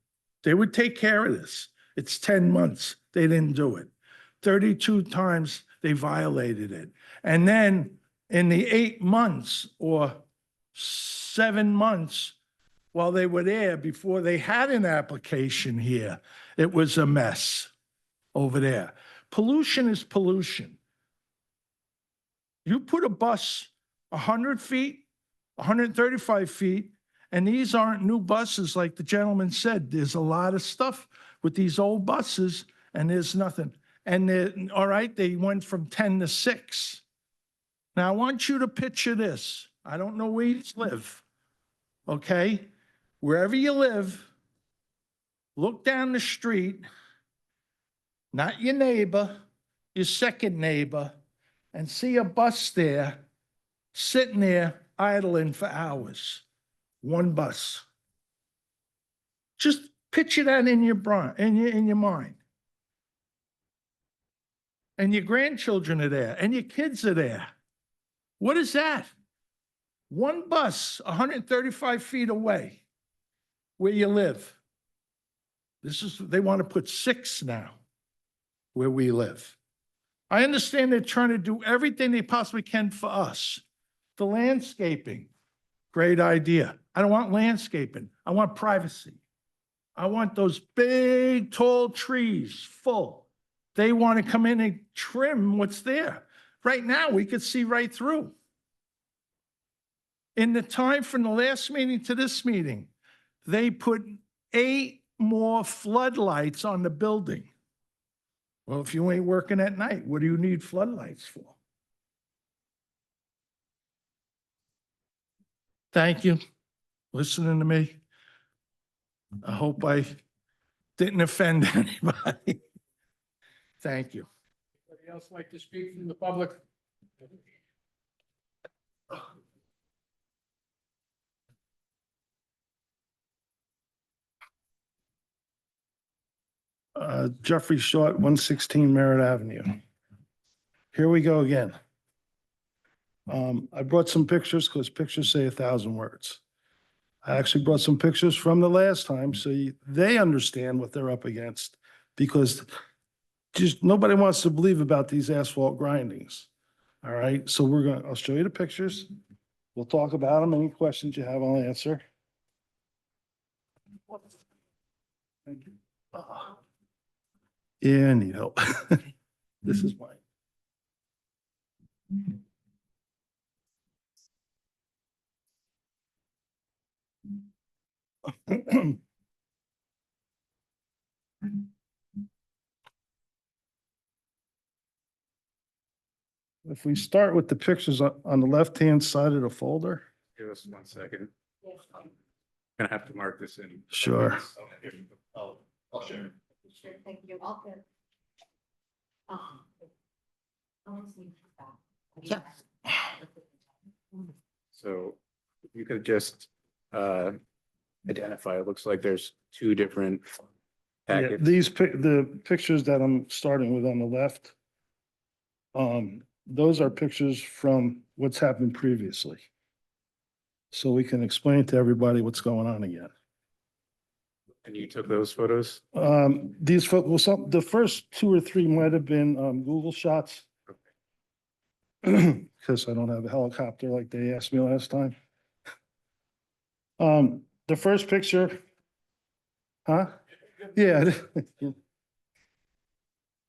[SPEAKER 13] they would take care of this. It's 10 months. They didn't do it. 32 times they violated it. And then in the 8 months or 7 months while they were there, before they had an application here, it was a mess over there. Pollution is pollution. You put a bus 100 feet, 135 feet, and these aren't new buses like the gentleman said. There's a lot of stuff with these old buses and there's nothing. And all right, they went from 10 to 6. Now I want you to picture this. I don't know where you live, okay? Wherever you live, look down the street, not your neighbor, your second neighbor, and see a bus there, sitting there idling for hours. One bus. Just picture that in your mind. And your grandchildren are there, and your kids are there. What is that? One bus, 135 feet away, where you live. They want to put 6 now, where we live. I understand they're trying to do everything they possibly can for us. The landscaping, great idea. I don't want landscaping. I want privacy. I want those big, tall trees full. They want to come in and trim what's there. Right now, we could see right through. In the time from the last meeting to this meeting, they put 8 more floodlights on the building. Well, if you ain't working at night, what do you need floodlights for? Thank you, listening to me. I hope I didn't offend anybody. Thank you.
[SPEAKER 1] Anybody else like to speak from the public?
[SPEAKER 14] Jeffrey Short, 116 Merritt Avenue. Here we go again. I brought some pictures because pictures say 1,000 words. I actually brought some pictures from the last time so they understand what they're up against, because just nobody wants to believe about these asphalt grindings. All right, so I'll show you the pictures. We'll talk about them. Any questions you have, I'll answer. Thank you. Yeah, I need help. This is mine. If we start with the pictures on the left-hand side of the folder.
[SPEAKER 5] Give us 1 second. Gonna have to mark this in.
[SPEAKER 14] Sure.
[SPEAKER 7] I'll share.
[SPEAKER 15] Sure, thank you. All good.
[SPEAKER 4] Yeah.
[SPEAKER 5] So if you could just identify, it looks like there's 2 different
[SPEAKER 14] Yeah,
[SPEAKER 5] packets.
[SPEAKER 14] the pictures that I'm starting with on the left, those are pictures from what's happened previously. So we can explain to everybody what's going on again.
[SPEAKER 5] And you took those photos?
[SPEAKER 14] These photos, the first 2 or 3 might have been Google shots. Because I don't have a helicopter like they asked me last time. The first picture, huh? Yeah.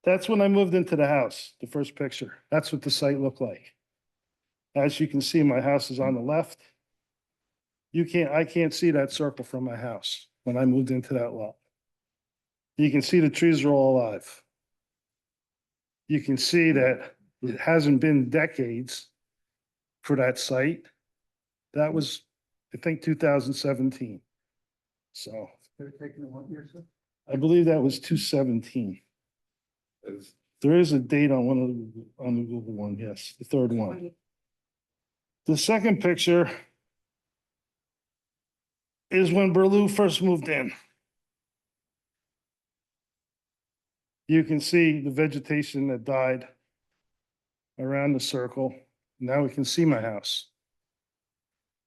[SPEAKER 14] That's when I moved into the house, the first picture. That's what the site looked like. As you can see, my house is on the left. I can't see that circle from my house when I moved into that lot. You can see the trees are all alive. You can see that it hasn't been decades for that site. That was, I think, 2017. So I believe that was 217. There is a date on on the Google one, yes, the third one. The second picture is when Berlou first moved in. You can see the vegetation that died around the circle. Now we can see my house.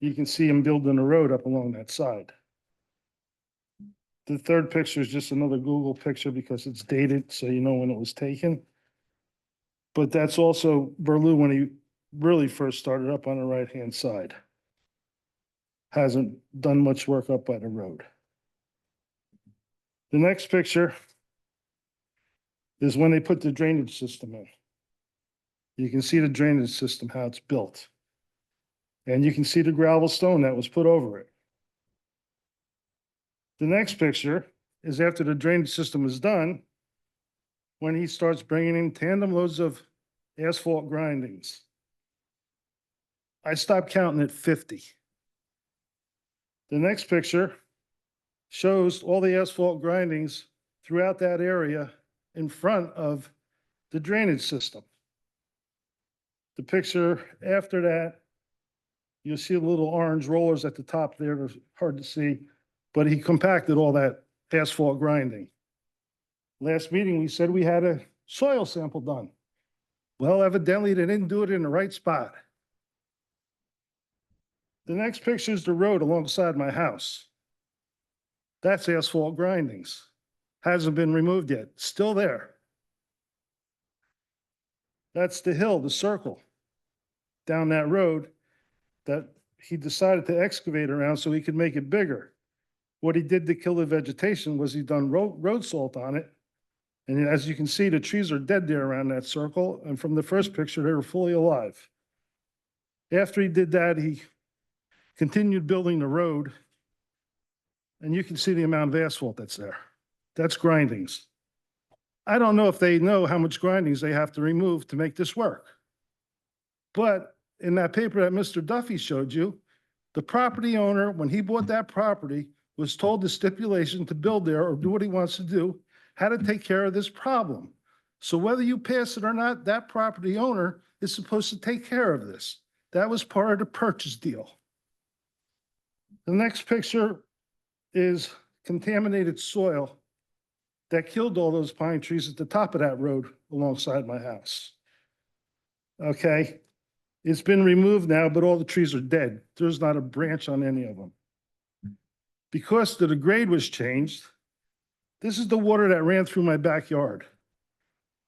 [SPEAKER 14] You can see him building a road up along that side. The third picture is just another Google picture because it's dated, so you know when it was taken. But that's also Berlou when he really first started up on the right-hand side. Hasn't done much work up by the road. The next picture is when they put the drainage system in. You can see the drainage system, how it's built. And you can see the gravel stone that was put over it. The next picture is after the drainage system is done, when he starts bringing in tandem loads of asphalt grindings. I stopped counting at 50. The next picture shows all the asphalt grindings throughout that area in front of the drainage system. The picture after that, you'll see the little orange rollers at the top there. They're hard to see, but he compacted all that asphalt grinding. Last meeting, we said we had a soil sample done. Well, evidently they didn't do it in the right spot. The next picture is the road alongside my house. That's asphalt grindings. Hasn't been removed yet, still there. That's the hill, the circle down that road that he decided to excavate around so he could make it bigger. What he did to kill the vegetation was he done road salt on it. And as you can see, the trees are dead there around that circle. And from the first picture, they were fully alive. After he did that, he continued building the road. And you can see the amount of asphalt that's there. That's grindings. I don't know if they know how much grindings they have to remove to make this work. But in that paper that Mr. Duffy showed you, the property owner, when he bought that property, was told the stipulation to build there or do what he wants to do, how to take care of this problem. So whether you pass it or not, that property owner is supposed to take care of this. That was part of the purchase deal. The next picture is contaminated soil that killed all those pine trees at the top of that road alongside my house. Okay, it's been removed now, but all the trees are dead. There's not a branch on any of them. Because the grade was changed, this is the water that ran through my backyard.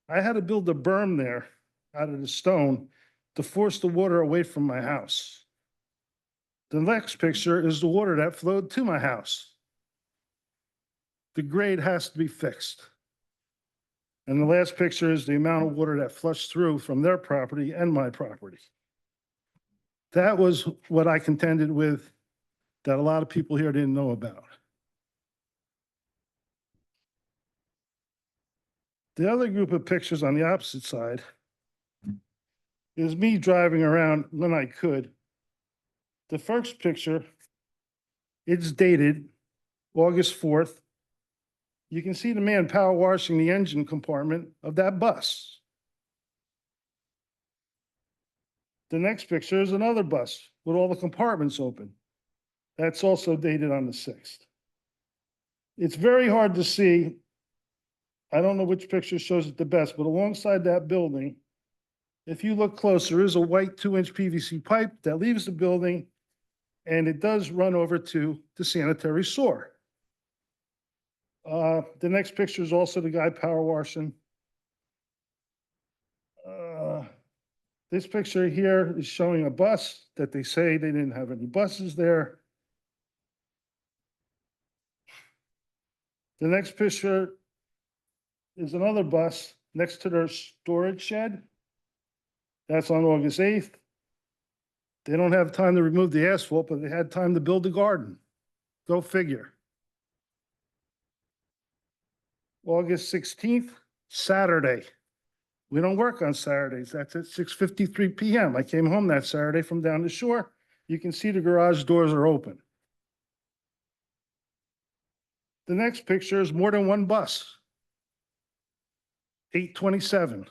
[SPEAKER 14] I had to build a berm there out of the stone to force the water away from my house. The next picture is the water that flowed to my house. The grade has to be fixed. And the last picture is the amount of water that flushed through from their property and my property. That was what I contended with that a lot of people here didn't know about. The other group of pictures on the opposite side is me driving around when I could. The first picture, it's dated August 4th. You can see the man power washing the engine compartment of that bus. The next picture is another bus with all the compartments open. That's also dated on the 6th. It's very hard to see. I don't know which picture shows it the best, but alongside that building, if you look close, there is a white 2-inch PVC pipe that leaves the building, and it does run over to the sanitary sewer. The next picture is also the guy power washing. This picture here is showing a bus that they say they didn't have any buses there. The next picture is another bus next to their storage shed. That's on August 8th. They don't have time to remove the asphalt, but they had time to build a garden. Go figure. August 16th, Saturday. We don't work on Saturdays. That's at 6:53 PM. I came home that Saturday from down the shore. You can see the garage doors are open. The next picture is more than one bus. 8:27.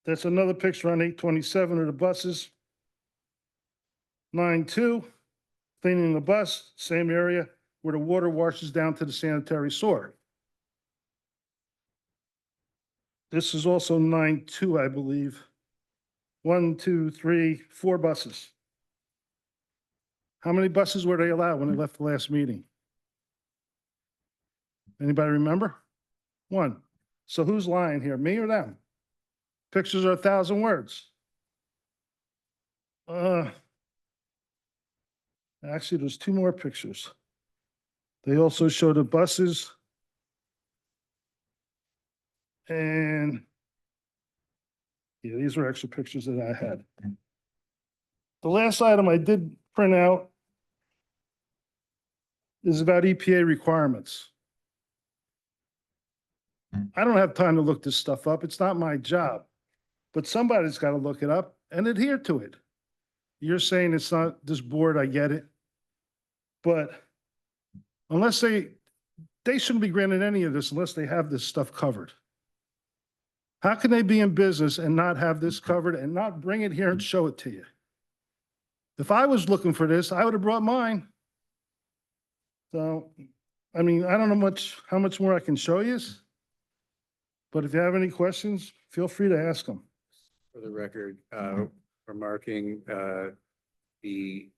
[SPEAKER 14] That's another picture on 8:27 of the buses. 9:2, cleaning the bus, same area where the water washes down to the sanitary sewer. This is also 9:2, I believe. 1, 2, 3, 4 buses. How many buses were they allowed when they left the last meeting? Anybody remember? 1. So who's lying here, me or them? Pictures are 1,000 words. Actually, there's 2 more pictures. They also show the buses. And yeah, these were extra pictures that I had. The last item I did print out is about EPA requirements. I don't have time to look this stuff up. It's not my job. But somebody's got to look it up and adhere to it. You're saying it's not this board, I get it. But unless they shouldn't be granted any of this unless they have this stuff covered. How can they be in business and not have this covered and not bring it here and show it to you? If I was looking for this, I would have brought mine. So, I mean, I don't know how much more I can show you. But if you have any questions, feel free to ask them.
[SPEAKER 5] For the record, we're marking the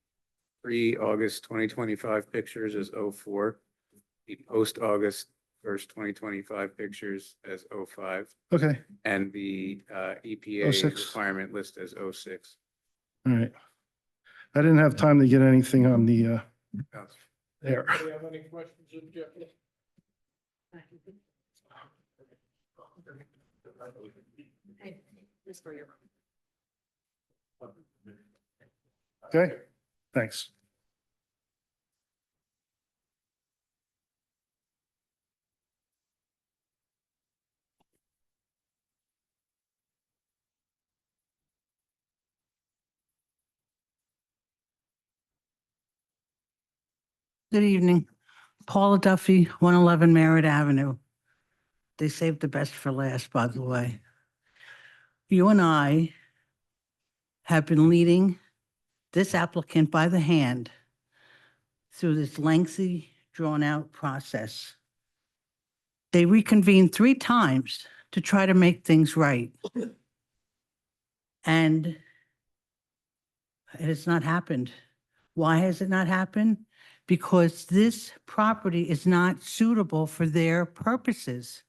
[SPEAKER 5] pre-August 2025 pictures as 04, the post-August 1st, 2025 pictures as 05,
[SPEAKER 14] Okay,
[SPEAKER 5] and the EPA
[SPEAKER 14] 06.
[SPEAKER 5] requirement list as 06.
[SPEAKER 14] all right. I didn't have time to get anything on the air.
[SPEAKER 13] Do you have any questions of Jeff?
[SPEAKER 14] Okay, thanks.
[SPEAKER 16] Good evening. Paula Duffy, 111 Merritt Avenue. They saved the best for last, by the way. You and I have been leading this applicant by the hand through this lengthy, drawn-out process. They reconvened 3 times to try to make things right. And it has not happened. Why has it not happened? Because this property is not suitable for their purposes.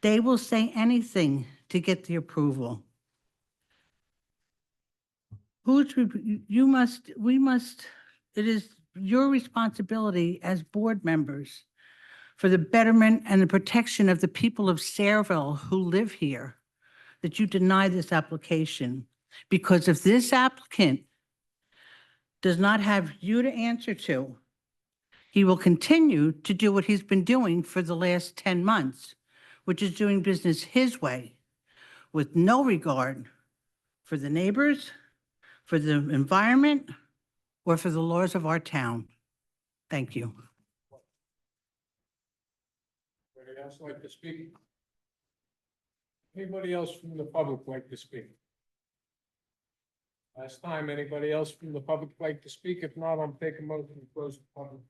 [SPEAKER 16] They will say anything to get the approval. It is your responsibility as board members for the betterment and the protection of the people of Sayreville who live here, that you deny this application. Because if this applicant does not have you to answer to, he will continue to do what he's been doing for the last 10 months, which is doing business his way, with no regard for the neighbors, for the environment, or for the laws of our town. Thank you.
[SPEAKER 13] Anybody else like to speak? Anybody else from the public like to speak? Last time, anybody else from the public like to speak? If not, I'll take a motion to close the public.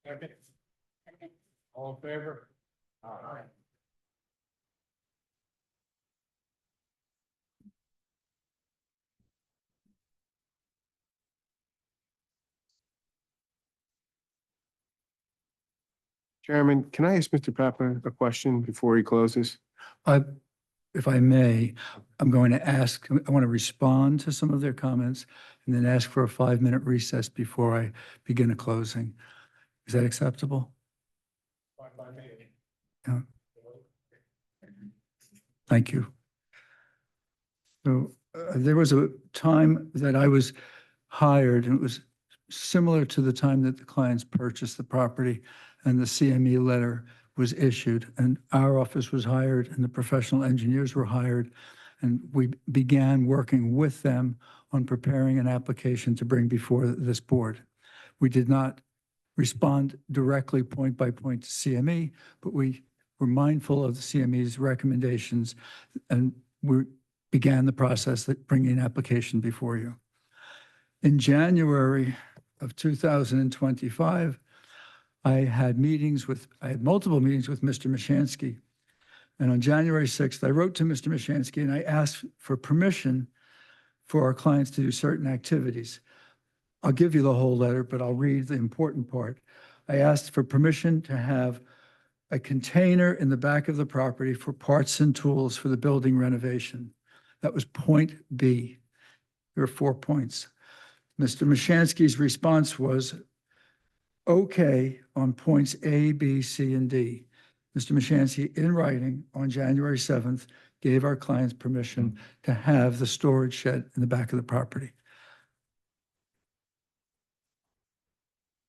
[SPEAKER 13] Second. All in favor? Aye.
[SPEAKER 17] Chairman, can I ask Mr. Papa a question before he closes?
[SPEAKER 10] if I may, I'm going to ask, I want to respond to some of their comments and then ask for a 5-minute recess before I begin a closing. Is that acceptable? Yeah. Thank you. So there was a time that I was hired, and it was similar to the time that the clients purchased the property and the CME letter was issued, and our office was hired and the professional engineers were hired, and we began working with them on preparing an application to bring before this board. We did not respond directly point by point to CME, but we were mindful of the CME's recommendations, and we began the process of bringing an application before you. In January of 2025, I had multiple meetings with Mr. Mashansky. And on January 6th, I wrote to Mr. Mashansky and I asked for permission for our clients to do certain activities. I'll give you the whole letter, but I'll read the important part. I asked for permission to have a container in the back of the property for parts and tools for the building renovation. That was point B. There are 4 points. Mr. Mashansky's response was okay on points A, B, C, and D. Mr. Mashansky, in writing on January 7th, gave our clients permission to have the storage shed in the back of the property.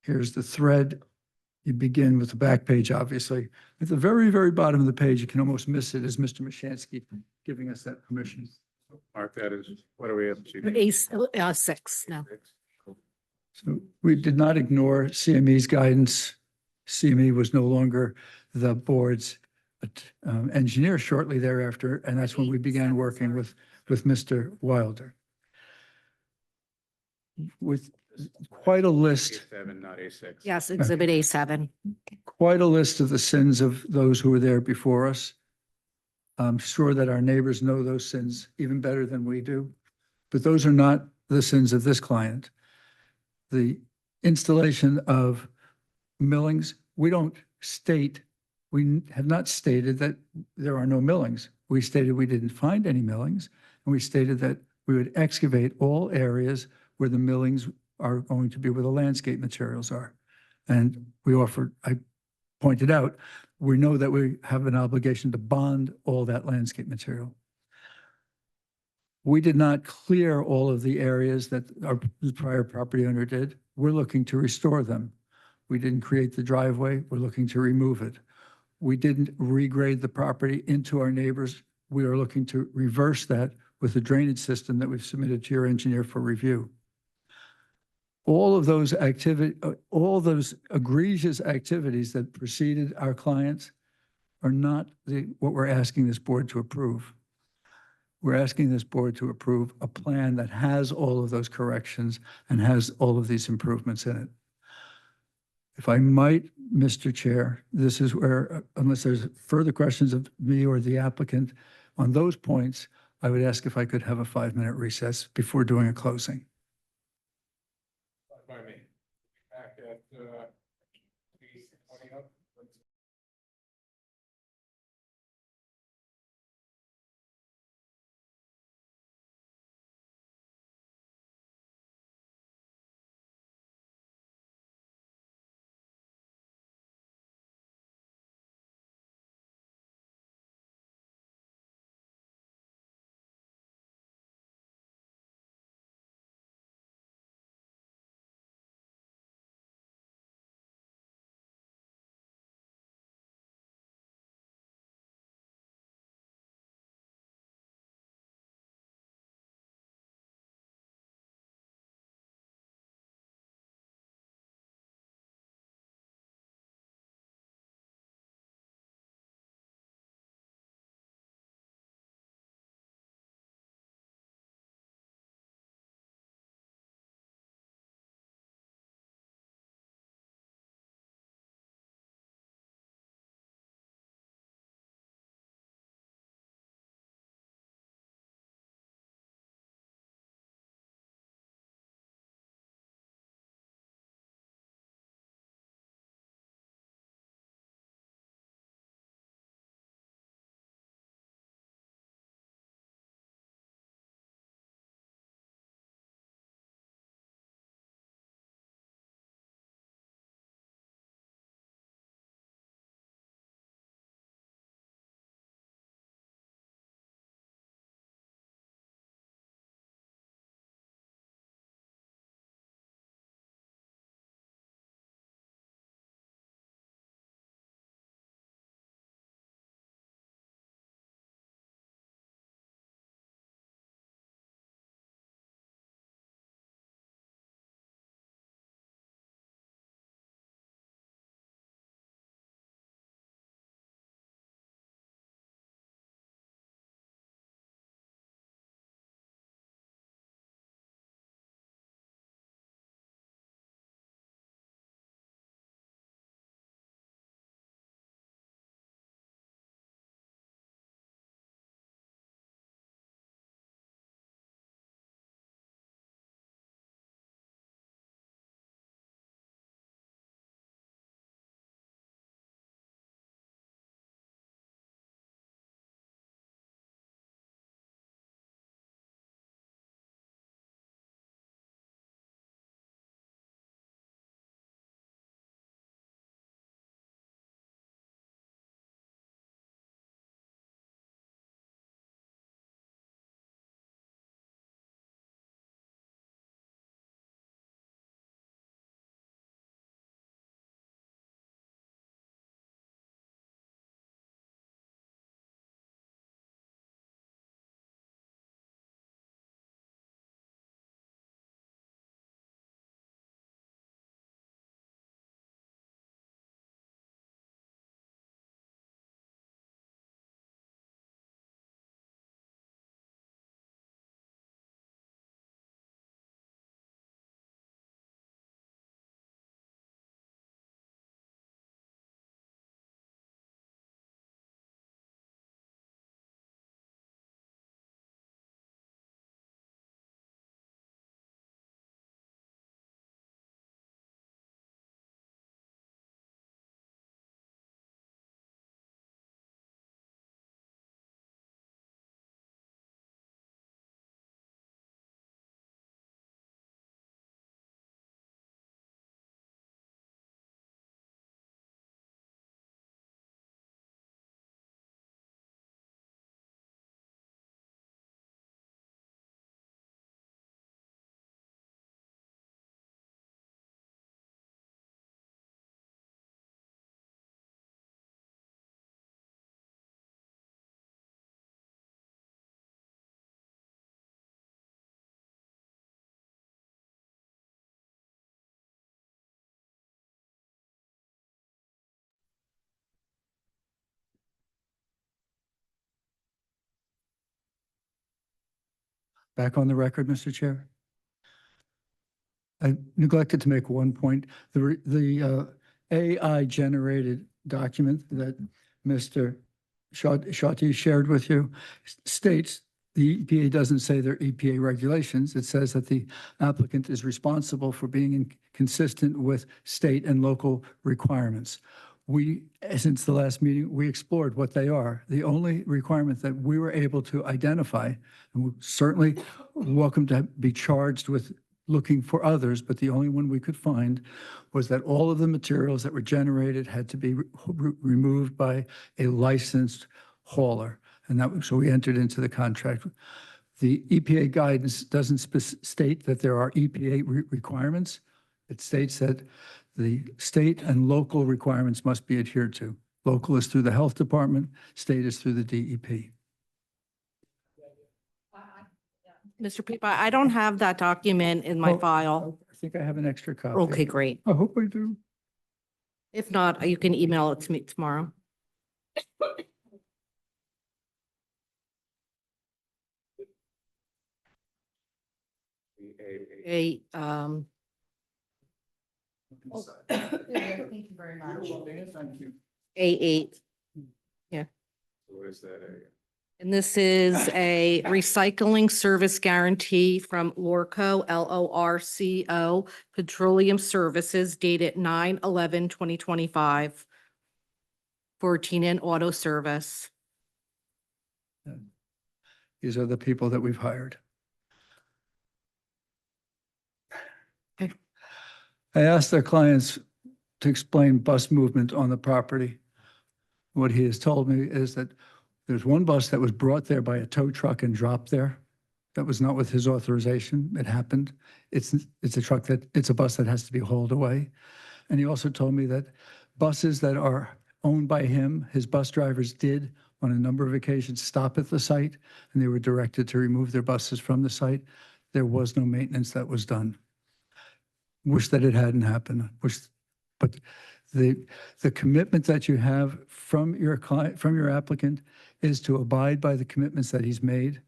[SPEAKER 10] Here's the thread. You begin with the back page, obviously. At the very, very bottom of the page, you can almost miss it, is Mr. Mashansky giving us that permission.
[SPEAKER 5] Mark, that is, what are we up to?
[SPEAKER 2] A6, no.
[SPEAKER 10] So we did not ignore CME's guidance. CME was no longer the board's engineer shortly thereafter, and that's when we began working with Mr. Wilder. With quite a list,
[SPEAKER 5] A7, not A6.
[SPEAKER 2] Yes, Exhibit A7.
[SPEAKER 10] quite a list of the sins of those who were there before us. I'm sure that our neighbors know those sins even better than we do, but those are not the sins of this client. The installation of millings, we have not stated that there are no millings. We stated we didn't find any millings, and we stated that we would excavate all areas where the millings are going to be, where the landscape materials are. And I pointed out, we know that we have an obligation to bond all that landscape material. We did not clear all of the areas that our prior property owner did. We're looking to restore them. We didn't create the driveway. We're looking to remove it. We didn't regrade the property into our neighbors. We are looking to reverse that with a drainage system that we've submitted to your engineer for review. All of those all those egregious activities that preceded our clients are not what we're asking this board to approve. We're asking this board to approve a plan that has all of those corrections and has all of these improvements in it. If I might, Mr. Chair, this is where, unless there's further questions of me or the applicant on those points, I would ask if I could have a 5-minute recess before doing a closing.
[SPEAKER 5] By me. Back at,
[SPEAKER 10] Back on the record, Mr. Chair. I neglected to make one point. The AI generated document that Mr. Shawty shared with you states the EPA doesn't say they're EPA regulations. It says that the applicant is responsible for being consistent with state and local requirements. We, since the last meeting, we explored what they are. The only requirement that we were able to identify, and we're certainly welcome to be charged with looking for others, but the only one we could find was that all of the materials that were generated had to be removed by a licensed hauler. And that, so we entered into the contract. The EPA guidance doesn't state that there are EPA requirements. It states that the state and local requirements must be adhered to. Local is through the health department, state is through the DEP.
[SPEAKER 2] Mr. Pieper, I don't have that document in my
[SPEAKER 10] Oh,
[SPEAKER 2] file.
[SPEAKER 10] I think I have an extra copy.
[SPEAKER 2] Okay, great.
[SPEAKER 10] I hope I do.
[SPEAKER 2] If not, you can email it to me tomorrow. A,
[SPEAKER 15] Thank you very much.
[SPEAKER 2] A8.
[SPEAKER 5] What is that?
[SPEAKER 2] And this is a recycling service guarantee from Lorco, LORCO Petroleum Services dated 9/11/2025 for Teenan Auto Service.
[SPEAKER 10] These are the people that we've hired.
[SPEAKER 2] Okay.
[SPEAKER 10] I asked their clients to explain bus movement on the property. What he has told me is that there's one bus that was brought there by a tow truck and dropped there. That was not with his authorization. It happened. It's a bus that has to be hauled away. And he also told me that buses that are owned by him, his bus drivers did on a number of occasions stop at the site, and they were directed to remove their buses from the site. There was no maintenance that was done. Wish that it hadn't happened. But the commitment that you have from your client, from your applicant, is to abide by the commitments that he's made.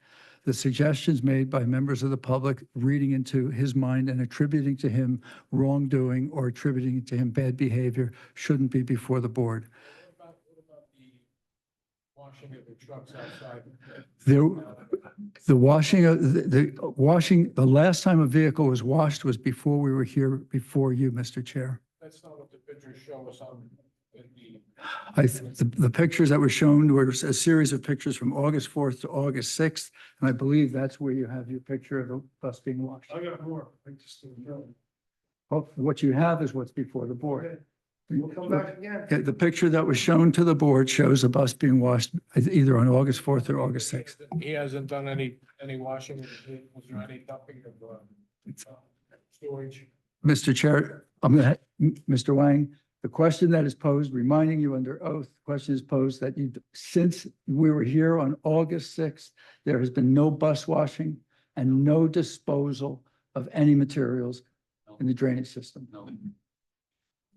[SPEAKER 10] The suggestions made by members of the public reading into his mind and attributing to him wrongdoing or attributing to him bad behavior shouldn't be before the board.
[SPEAKER 13] What about the washing of the trucks outside?
[SPEAKER 10] The last time a vehicle was washed was before we were here, before you, Mr. Chair.
[SPEAKER 13] That's not what the pictures show us on the.
[SPEAKER 10] The pictures that were shown were a series of pictures from August 4th to August 6th, and I believe that's where you have your picture of the bus being washed.
[SPEAKER 13] I got more. I just didn't know.
[SPEAKER 10] Well, what you have is what's before the board.
[SPEAKER 14] We'll come back again.
[SPEAKER 10] Yeah, the picture that was shown to the board shows a bus being washed either on August 4th or August 6th.
[SPEAKER 13] He hasn't done any washing. Was there any dumping of storage?
[SPEAKER 10] Mr. Chair, Mr. Wang, the question that is posed, reminding you under oath, the question is posed that since we were here on August 6th, there has been no bus washing and no disposal of any materials in the drainage system.
[SPEAKER 12] No.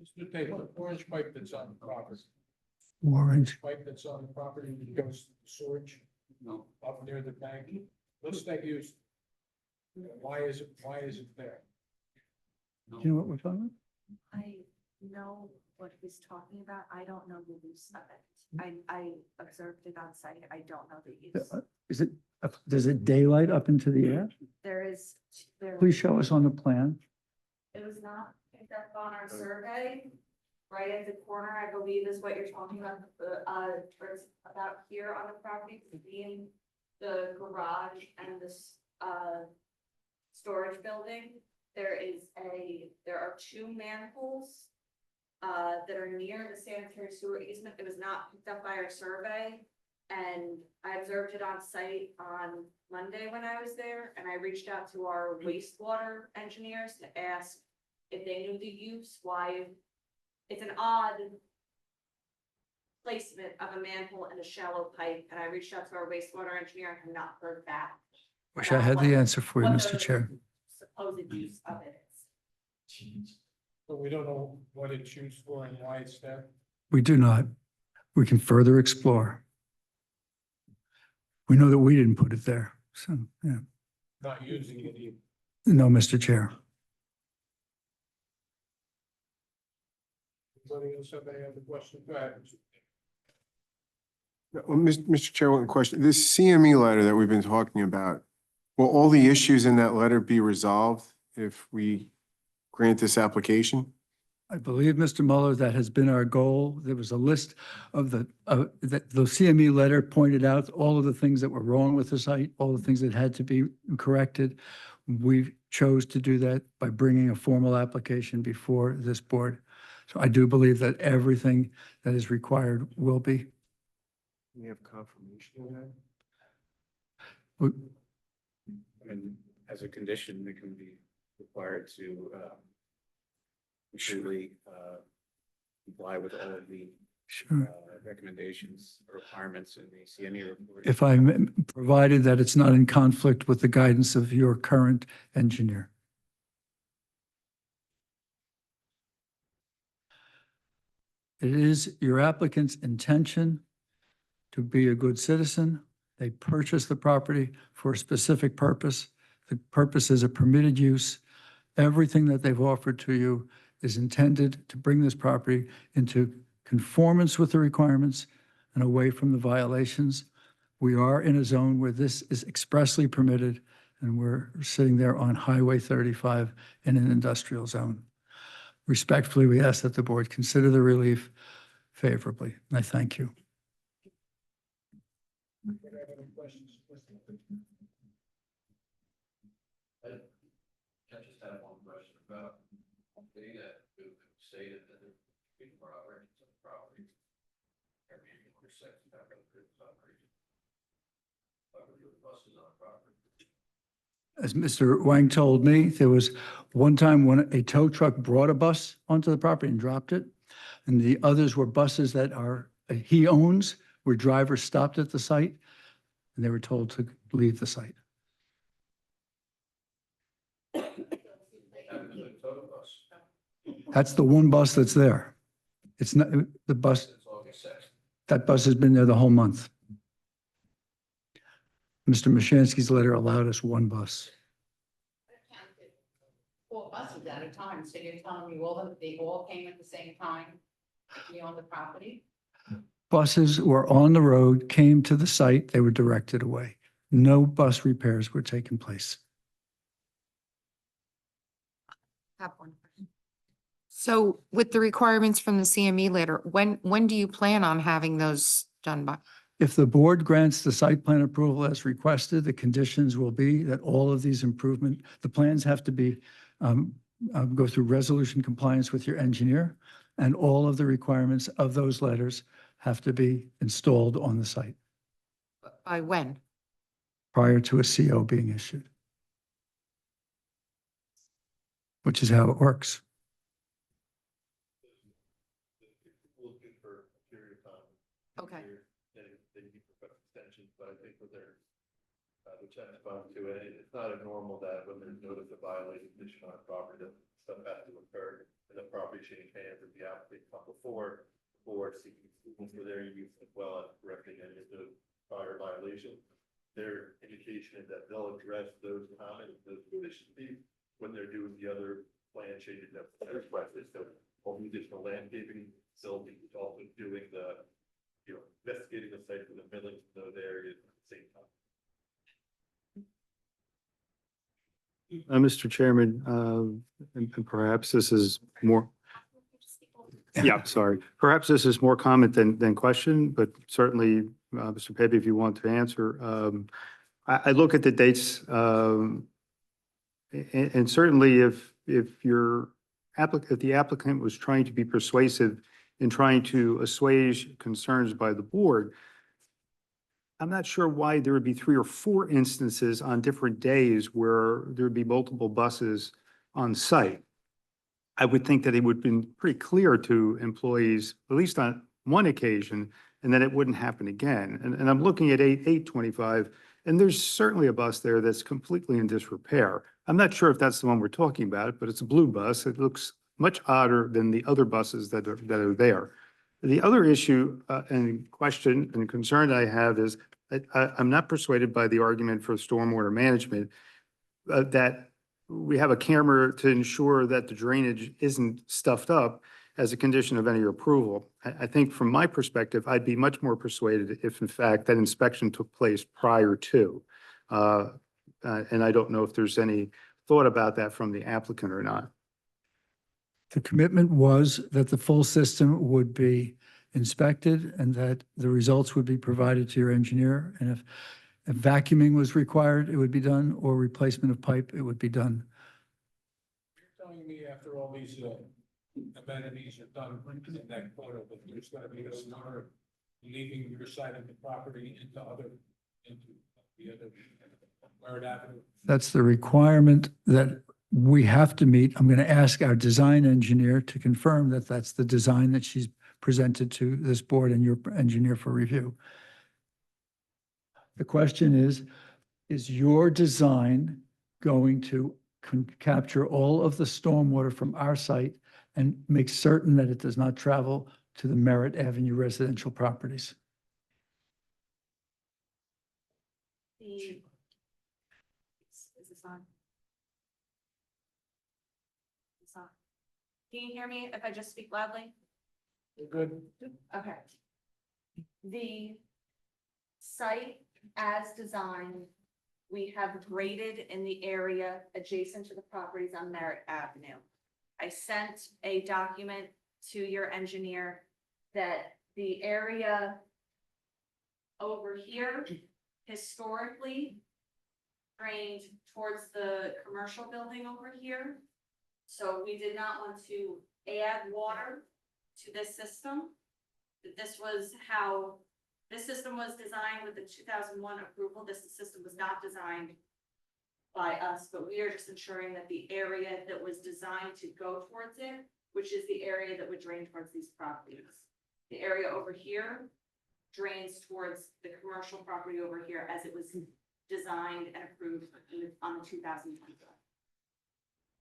[SPEAKER 13] Mr. Taylor, orange pipe that's on the property.
[SPEAKER 10] Orange.
[SPEAKER 13] Pipe that's on the property that goes to the storage
[SPEAKER 12] No.
[SPEAKER 13] up near the bank. What's that used? Why is it there?
[SPEAKER 10] Do you know what we're talking
[SPEAKER 15] I know what he's talking about. I don't know the use of it. I observed it on site. I don't know the use.
[SPEAKER 10] about? Does it daylight up into the air?
[SPEAKER 15] There.
[SPEAKER 10] Please show us on the plan.
[SPEAKER 15] It was not picked up on our survey. Right at the corner, I believe is what you're talking about, towards about here on the property, being the garage and this, storage building. There are two manholes, that are near the sanitary sewer easement. It was not picked up by our survey. And I observed it on site on Monday when I was there, and I reached out to our wastewater engineers to ask if they knew the use, why it's an odd placement of a manhole and a shallow pipe, and I reached out to our wastewater engineer and have not heard back.
[SPEAKER 10] Wish I had the answer for you,
[SPEAKER 15] What
[SPEAKER 10] Mr.
[SPEAKER 15] the
[SPEAKER 10] Chair.
[SPEAKER 15] Supposed use of it is.
[SPEAKER 13] But we don't know what it's used for and why it's there.
[SPEAKER 10] We do not. We can further explore. We know that we didn't put it there, so, yeah.
[SPEAKER 13] Not using it either.
[SPEAKER 10] No, Mr. Chair.
[SPEAKER 13] Anybody else have any other questions? Go ahead.
[SPEAKER 1] Well, Mr. Chair, one question. This CME letter that we've been talking about, will all the issues in that letter be resolved if we grant this application?
[SPEAKER 10] I believe, Mr. Mueller, that has been our goal. There was a list of the CME letter pointed out all of the things that were wrong with the site, all the things that had to be corrected. We chose to do that by bringing a formal application before this board. So I do believe that everything that is required will be.
[SPEAKER 1] We have confirmation of that?
[SPEAKER 5] And as a condition, it can be required to surely comply with all of the
[SPEAKER 10] Sure.
[SPEAKER 5] recommendations or requirements in the CME report.
[SPEAKER 10] If provided that it's not in conflict with the guidance of your current engineer. It is your applicant's intention to be a good citizen. They purchase the property for a specific purpose. The purpose is a permitted use. Everything that they've offered to you is intended to bring this property into conformance with the requirements and away from the violations. We are in a zone where this is expressly permitted, and we're sitting there on Highway 35 in an industrial zone. Respectfully, we ask that the board consider the relief favorably, and I thank you.
[SPEAKER 3] I just have one question about data who stated that the people are operating some property. Buses on property.
[SPEAKER 10] As Mr. Wang told me, there was one time when a tow truck brought a bus onto the property and dropped it. And the others were buses that he owns, where drivers stopped at the site and they were told to leave the site. That's the one bus that's there. It's not, the bus, that bus has been there the whole month. Mr. Mashansky's letter allowed us one bus.
[SPEAKER 4] 4 buses at a time, so you're telling me they all came at the same time to be on the property?
[SPEAKER 10] Buses were on the road, came to the site, they were directed away. No bus repairs were taking place.
[SPEAKER 17] Have one question. So with the requirements from the CME letter, when do you plan on having those done by?
[SPEAKER 10] If the board grants the site plan approval as requested, the conditions will be that all of these the plans have to be, go through resolution compliance with your engineer, and all of the requirements of those letters have to be installed on the site
[SPEAKER 17] By when?
[SPEAKER 10] prior to a CO being issued, which is how it works.
[SPEAKER 7] Looking for a period of time.
[SPEAKER 17] Okay.
[SPEAKER 7] They need extensions, but I think with their, which has gone to it, it's not abnormal that when there's notice of violation condition on a property, that stuff has to occur and the property change hands of the applicant come before seeking approval for their use as well as correcting any of the prior violations. Their indication is that they'll address those comments, those deficiencies when they're doing the other plan changes that are requested. So all the additional landscaping, facilities, also doing the, investigating the site for the millings in those areas at the same time.
[SPEAKER 9] Mr. Chairman, and perhaps this is more, yeah, sorry. Perhaps this is more comment than question, but certainly, Mr. Pepe, if you want to answer. I look at the dates, and certainly if the applicant was trying to be persuasive in trying to assuage concerns by the board, I'm not sure why there would be 3 or 4 instances on different days where there would be multiple buses on site. I would think that it would have been pretty clear to employees, at least on one occasion, and then it wouldn't happen again. And I'm looking at 825, and there's certainly a bus there that's completely in disrepair. I'm not sure if that's the one we're talking about, but it's a blue bus. It looks much odder than the other buses that are there. The other issue and question and concern I have is I'm not persuaded by the argument for stormwater management. that we have a camera to ensure that the drainage isn't stuffed up as a condition of any approval. I think from my perspective, I'd be much more persuaded if in fact that inspection took place prior to. And I don't know if there's any thought about that from the applicant or not.
[SPEAKER 10] The commitment was that the full system would be inspected and that the results would be provided to your engineer. And if vacuuming was required, it would be done, or replacement of pipe, it would be done.
[SPEAKER 13] You're telling me after all these amenities are done in that corner, but there's gonna be a storm leaving your side of the property into the other Merritt Avenue?
[SPEAKER 10] That's the requirement that we have to meet. I'm going to ask our design engineer to confirm that that's the design that she's presented to this board and your engineer for review. The question is your design going to capture all of the stormwater from our site and make certain that it does not travel to the Merritt Avenue residential properties?
[SPEAKER 15] Is this on? It's on. Can you hear me if I just speak loudly?
[SPEAKER 13] You're good.
[SPEAKER 15] Okay. The site as designed, we have graded in the area adjacent to the properties on Merritt Avenue. I sent a document to your engineer that the area over here historically drained towards the commercial building over here. So we did not want to add water to this system. This was how this system was designed with the 2001 approval. This system was not designed by us, but we are just ensuring that the area that was designed to go towards it, which is the area that would drain towards these properties. The area over here drains towards the commercial property over here as it was designed and approved on the 2010.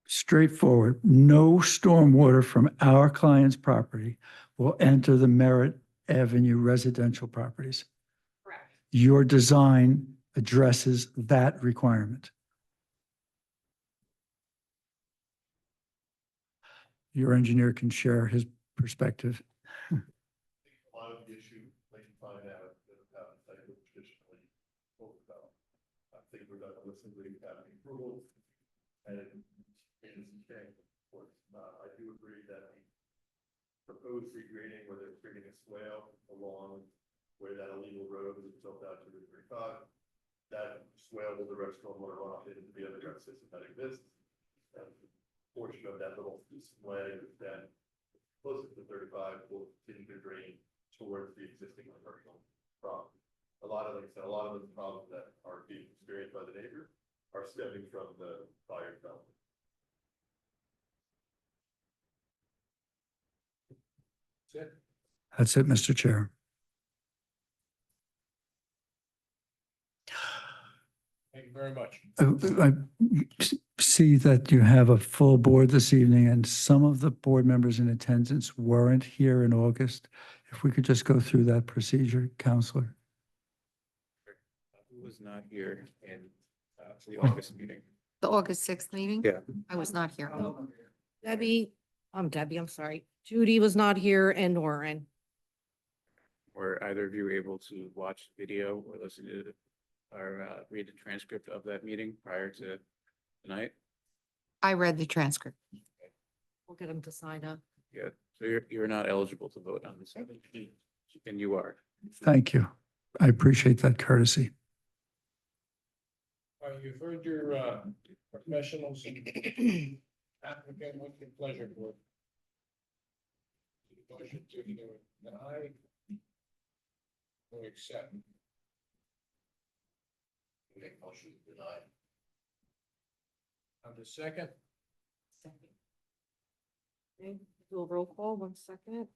[SPEAKER 10] Straightforward. No stormwater from our client's property will enter the Merritt Avenue residential properties.
[SPEAKER 15] Correct.
[SPEAKER 10] Your design addresses that requirement. Your engineer can share his perspective.
[SPEAKER 7] A lot of the issue they can find out that they would traditionally overcome. I think we're going to listen to the approval and change, of course. I do agree that the proposed regrading, where they're creating a swale along where that illegal road was built out to Route 35, that swale will direct stormwater runoff into the underground system that exists. And portion of that little way that closer to 35 will continue to drain towards the existing commercial property. A lot of those problems that are being experienced by the neighbor are stemming from the fire development.
[SPEAKER 10] That's it, Mr. Chair.
[SPEAKER 13] Thank you very much.
[SPEAKER 10] I see that you have a full board this evening, and some of the board members in attendance weren't here in August. If we could just go through that procedure, Counselor.
[SPEAKER 5] Who was not here in the August meeting?
[SPEAKER 17] The August 6th meeting?
[SPEAKER 5] Yeah.
[SPEAKER 17] I was not here.
[SPEAKER 2] Debbie, I'm sorry. Judy was not here and Warren.
[SPEAKER 5] Were either of you able to watch the video or listen to or read the transcript of that meeting prior to tonight?
[SPEAKER 17] I read the transcript.
[SPEAKER 2] We'll get him to sign up.
[SPEAKER 5] Yeah, so you're not eligible to vote on this, and you are.
[SPEAKER 10] Thank you. I appreciate that courtesy.
[SPEAKER 13] All right, you've heard your professionals. Applicant, what's your pleasure, board? Motion to either deny or accept.
[SPEAKER 3] Make motion to deny.
[SPEAKER 13] On the second,
[SPEAKER 2] Okay, do a roll call, 1 second.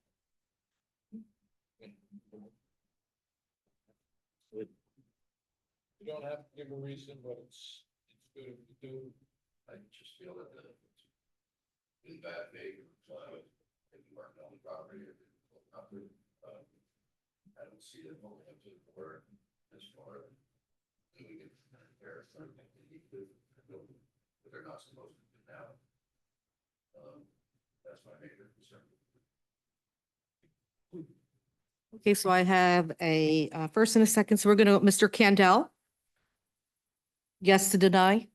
[SPEAKER 13] you don't have to give a reason, but it's good if you do.
[SPEAKER 3] I just feel that in bad faith, if you weren't on the property or the property, I don't see it only up to the board as far as doing it. There's something that you could building, but they're not supposed to do now. That's my major concern.
[SPEAKER 2] Okay, so I have a first and a second. So we're going to, Mr. Candell? Yes to deny?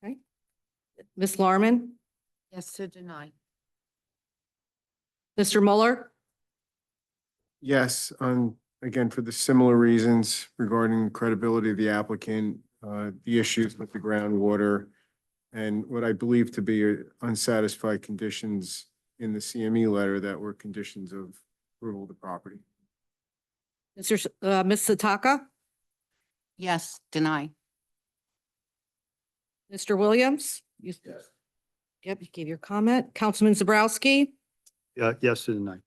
[SPEAKER 2] Okay. Ms. Larman?
[SPEAKER 17] Yes, to deny.
[SPEAKER 2] Mr. Mueller?
[SPEAKER 18] Yes, again, for the similar reasons regarding credibility of the applicant, the issues with the groundwater, and what I believe to be unsatisfied conditions in the CME letter that were conditions of approval of the property.
[SPEAKER 2] Ms. Sataka?
[SPEAKER 4] Yes, deny.
[SPEAKER 2] Mr. Williams? Yes. Yep, you gave your comment. Councilman Zabrowski?
[SPEAKER 9] Yes to deny.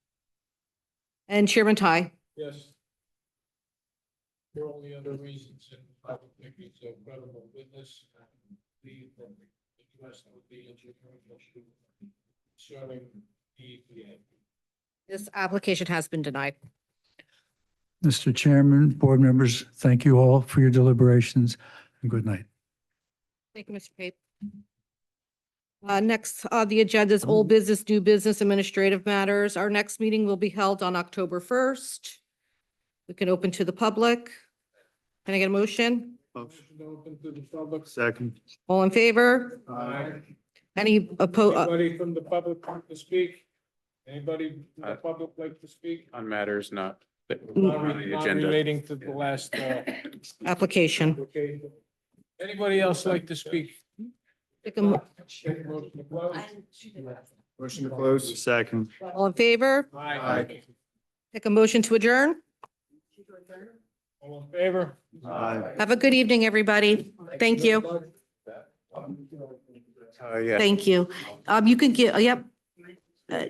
[SPEAKER 2] And Chairman Ty?
[SPEAKER 13] Yes. The only other reasons, and I would think it's a credible witness, and the address would be engineering issue concerning EPA.
[SPEAKER 2] This application has been denied.
[SPEAKER 10] Mr. Chairman, board members, thank you all for your deliberations and good night.
[SPEAKER 2] Thank you, Mr. Pape. Next, the agenda is old business, new business, administrative matters. Our next meeting will be held on October 1st. We can open to the public. Can I get a motion?
[SPEAKER 13] Motion to open to the public.
[SPEAKER 9] Second.
[SPEAKER 2] All in favor?
[SPEAKER 13] Aye.
[SPEAKER 2] Any opposed?
[SPEAKER 13] Anybody from the public like to speak? Anybody from the public like to speak?
[SPEAKER 5] On matters not
[SPEAKER 13] Not
[SPEAKER 5] on the
[SPEAKER 13] not
[SPEAKER 5] agenda.
[SPEAKER 13] relating to the last,
[SPEAKER 2] Application.
[SPEAKER 13] application. Anybody else like to speak?
[SPEAKER 2] Take a mo-
[SPEAKER 13] Motion to close.
[SPEAKER 18] Motion to close.
[SPEAKER 9] Second.
[SPEAKER 2] All in favor?
[SPEAKER 13] Aye.
[SPEAKER 2] Take a motion to adjourn.
[SPEAKER 13] All in favor?
[SPEAKER 9] Aye.
[SPEAKER 2] Have a good evening, everybody. Thank you.
[SPEAKER 5] Yeah.
[SPEAKER 2] Thank you. You can get, yep,